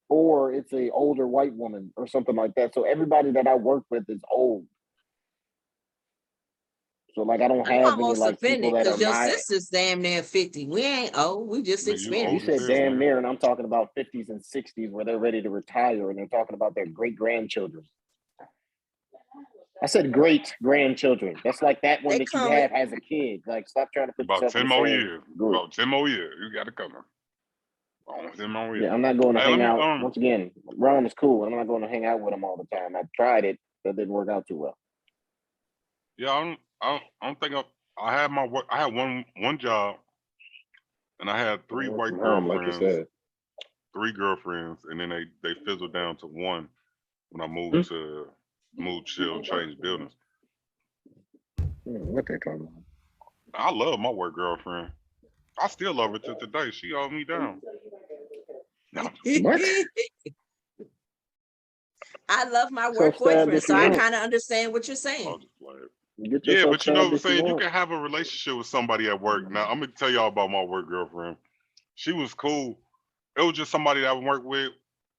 or it's a older white woman or something like that. So everybody that I work with is old. So like I don't I'm have any almost like people offended that are because your my. sister's damn near 50. We ain't old. We just Nigga, you You old experienced. as said hell, damn nigga. near, and I'm talking about 50s and 60s where they're ready to retire and they're talking about their great grandchildren. I said great grandchildren. That's like that one They that you coming. have as a kid. Like stop trying to put About yourself in 10 the more same years. group. About 10 more years. You got to come. About 10 more years. Yeah, I'm not going to Hey, let hang me out. Once again, Ron is cool. I'm not going to hang out with him all the time. I tried it, but it didn't work out too well. Yeah, I don't think I had my work. I had one job, and I had three Work white from home, like you girlfriends, said. 3 girlfriends, and then they fizzled down to one when I moved to chill and change buildings. What they talking about? I love my work girlfriend. I still love her to today. She held me down. No, What? I love my So work stabbed boyfriend, if so you I want. kind of understand what you're I'll saying. just play it. You get Yeah, yourself but you know what I'm stabbed if saying? You want. can have a relationship with somebody at work. Now, I'm going to tell y'all about my work girlfriend. She was cool. It was just somebody that I would work with.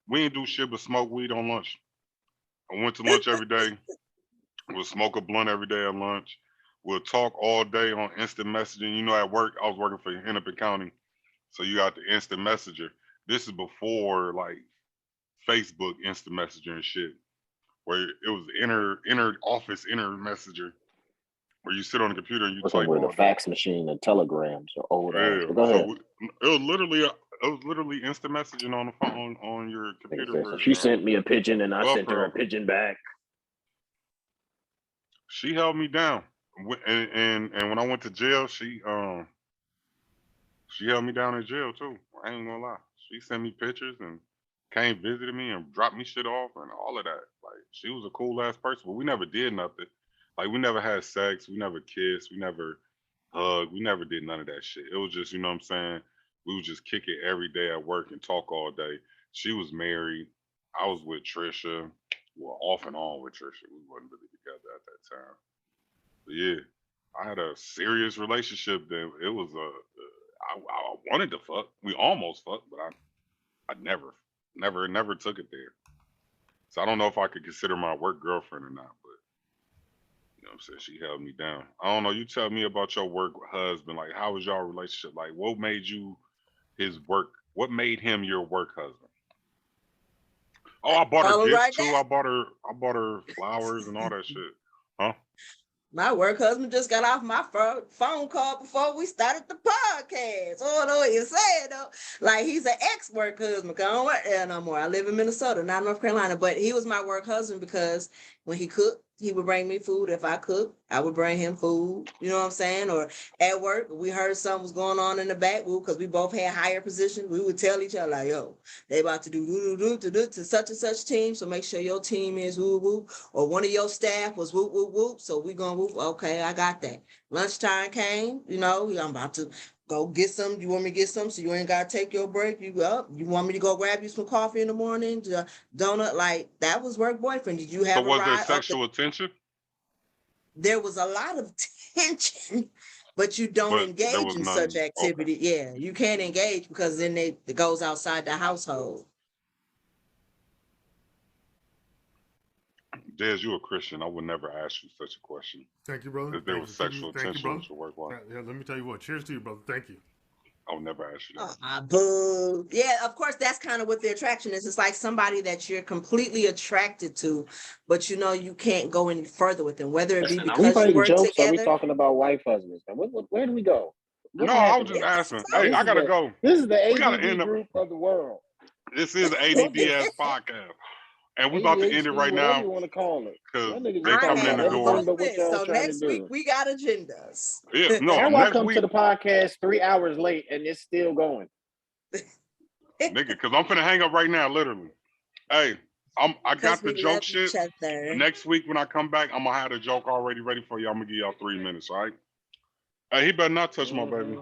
We didn't do shit but smoke weed on lunch. I went to lunch every day. We'll smoke a blunt every day at lunch. We'll talk all day on instant messaging. You know, at work, I was working for Hennepin County. So you got the instant messenger. This is before like Facebook instant messenger and shit, where it was inner office inner messenger, where you sit on the computer and you Working type with all a day. fax machine and telegrams or old ass. Yeah. But go ahead. It was literally instant messaging on the phone on your computer So for she sent me a pigeon and I sent her a Buffalo. pigeon back. She held me down, and when I went to jail, she held me down in jail too. I ain't gonna lie. She sent me pictures and came visited me and dropped me shit off and all of that. Like she was a cool ass person, but we never did nothing. Like we never had sex, we never kissed, we never hugged, we never did none of that shit. It was just, you know what I'm saying? We would just kick it every day at work and talk all day. She was married. I was with Trisha. Well, off and on with Trisha. We wasn't really together at that time. But yeah, I had a serious relationship. That it was I wanted to fuck. We almost fucked, but I never took it there. So I don't know if I could consider my work girlfriend or not, but you know what I'm saying? She held me down. I don't know. You tell me about your work husband. Like, how was y'all relationship? Like, what made you his work? What made him your work husband? Oh, I bought her Follow gifts right too. now. I bought her flowers and all that shit. Huh? My work husband just got off my phone call before we started the podcast. Oh, no, what you're saying though. Like he's an ex-work husband. 'Cause I don't work there no more. I live in Minnesota, not North Carolina. But he was my work husband because when he cooked, he would bring me food. If I cooked, I would bring him food. You know what I'm saying? Or at work, we heard something was going on in the back because we both had higher positions. We would tell each other like, "Yo, they about to do to such and such team. So make sure your team is woo woo." Or one of your staff was whoop whoop whoop. So we gonna whoop. Okay, I got that. Lunchtime came. You know, I'm about to go get some. You want me to get some? So you ain't gotta take your break. You up? You want me to go grab you some coffee in the morning? Donut, like that was work boyfriend. Did you So have a was there ride up the? sexual attention? There was a lot of tension, but you don't But there engage was in such none. Okay. activity. Yeah, you can't engage because then it goes outside the household. Des, you a Christian. I would never ask you such a question. Thank you, brother. If there was sexual Thank you, tension brother. with your work wife, Yeah, let me tell you what. Cheers to you, brother. Thank you. I would never ask you that. Boo. Yeah, of course, that's kind of what the attraction is. It's like somebody that you're completely attracted to, but you know you can't go any further with them, whether it be Listen, are we because you fighting work jokes? Or are we together. talking about wife husbands? Now, where do we go? What's No, I was happening? just asking. So- Hey, I gotta go. This is the We gotta ADD end up. group of the world. This is ADDS podcast, and we about to end it ADHD, right whatever now you want to call it. because Y'all niggas they just I talking coming in about had the them door. everything both but what missed. y'all So trying to next week do. we got agendas. Yeah, no, How I next come week, to the podcast 3 hours late and it's still going? nigga, because I'm finna hang up right now, literally. Hey, I Because got the we joke love shit. each other. Next week when I come back, I'm gonna have the joke already ready for you. I'm gonna give y'all 3 minutes, all right? Hey, he better not touch my baby.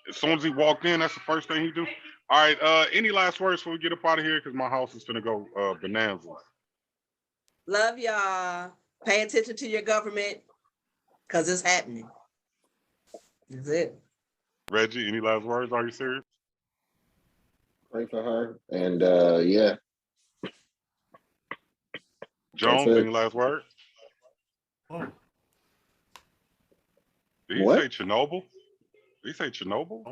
As soon as he walked in, that's the first thing he do. All right, any last words before we get up out of here? Because my house is finna go bonanza. Love y'all. Pay attention to your government because it's happening. That's it. Reggie, any last words? Are you serious? Pray for her. And yeah. Jones, That's it. any last words? Oh, Did he What? say Chernobyl? Did he say Chernobyl?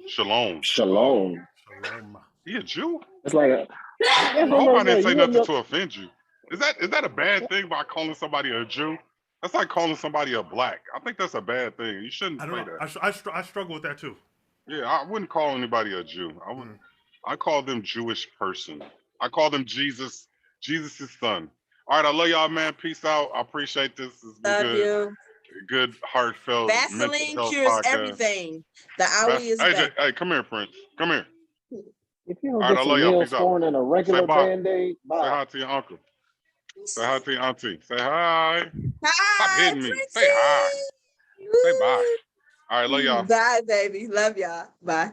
shalom, Shalom. Shalom. shalom. Oh, He a Jew? It's like a I hope I didn't say You nothing wouldn't to offend you. Is that a bad thing by calling somebody a Jew? That's like calling somebody a black. I think that's a bad thing. You shouldn't I say don't know. that. I struggle with that too. Yeah, I wouldn't call anybody a Jew. I wouldn't. I call them Jewish person. I call them Jesus' son. All right, I love y'all, man. Peace out. I appreciate this. It's been Love good. you. Good, heartfelt mental Vaseline health cures podcast. everything. The owie is Hey, back. hey, come here, Prince. Come here. If you don't All right, get I some love y'all. Peace out. Neosporin and a regular bye. Band-Aid, Say bye. hi to your uncle. Say hi to your auntie. Say hi. Stop Hi, hitting me. Say hi. Princey. Say bye. All right, love y'all. Bye, baby. Love y'all. Bye.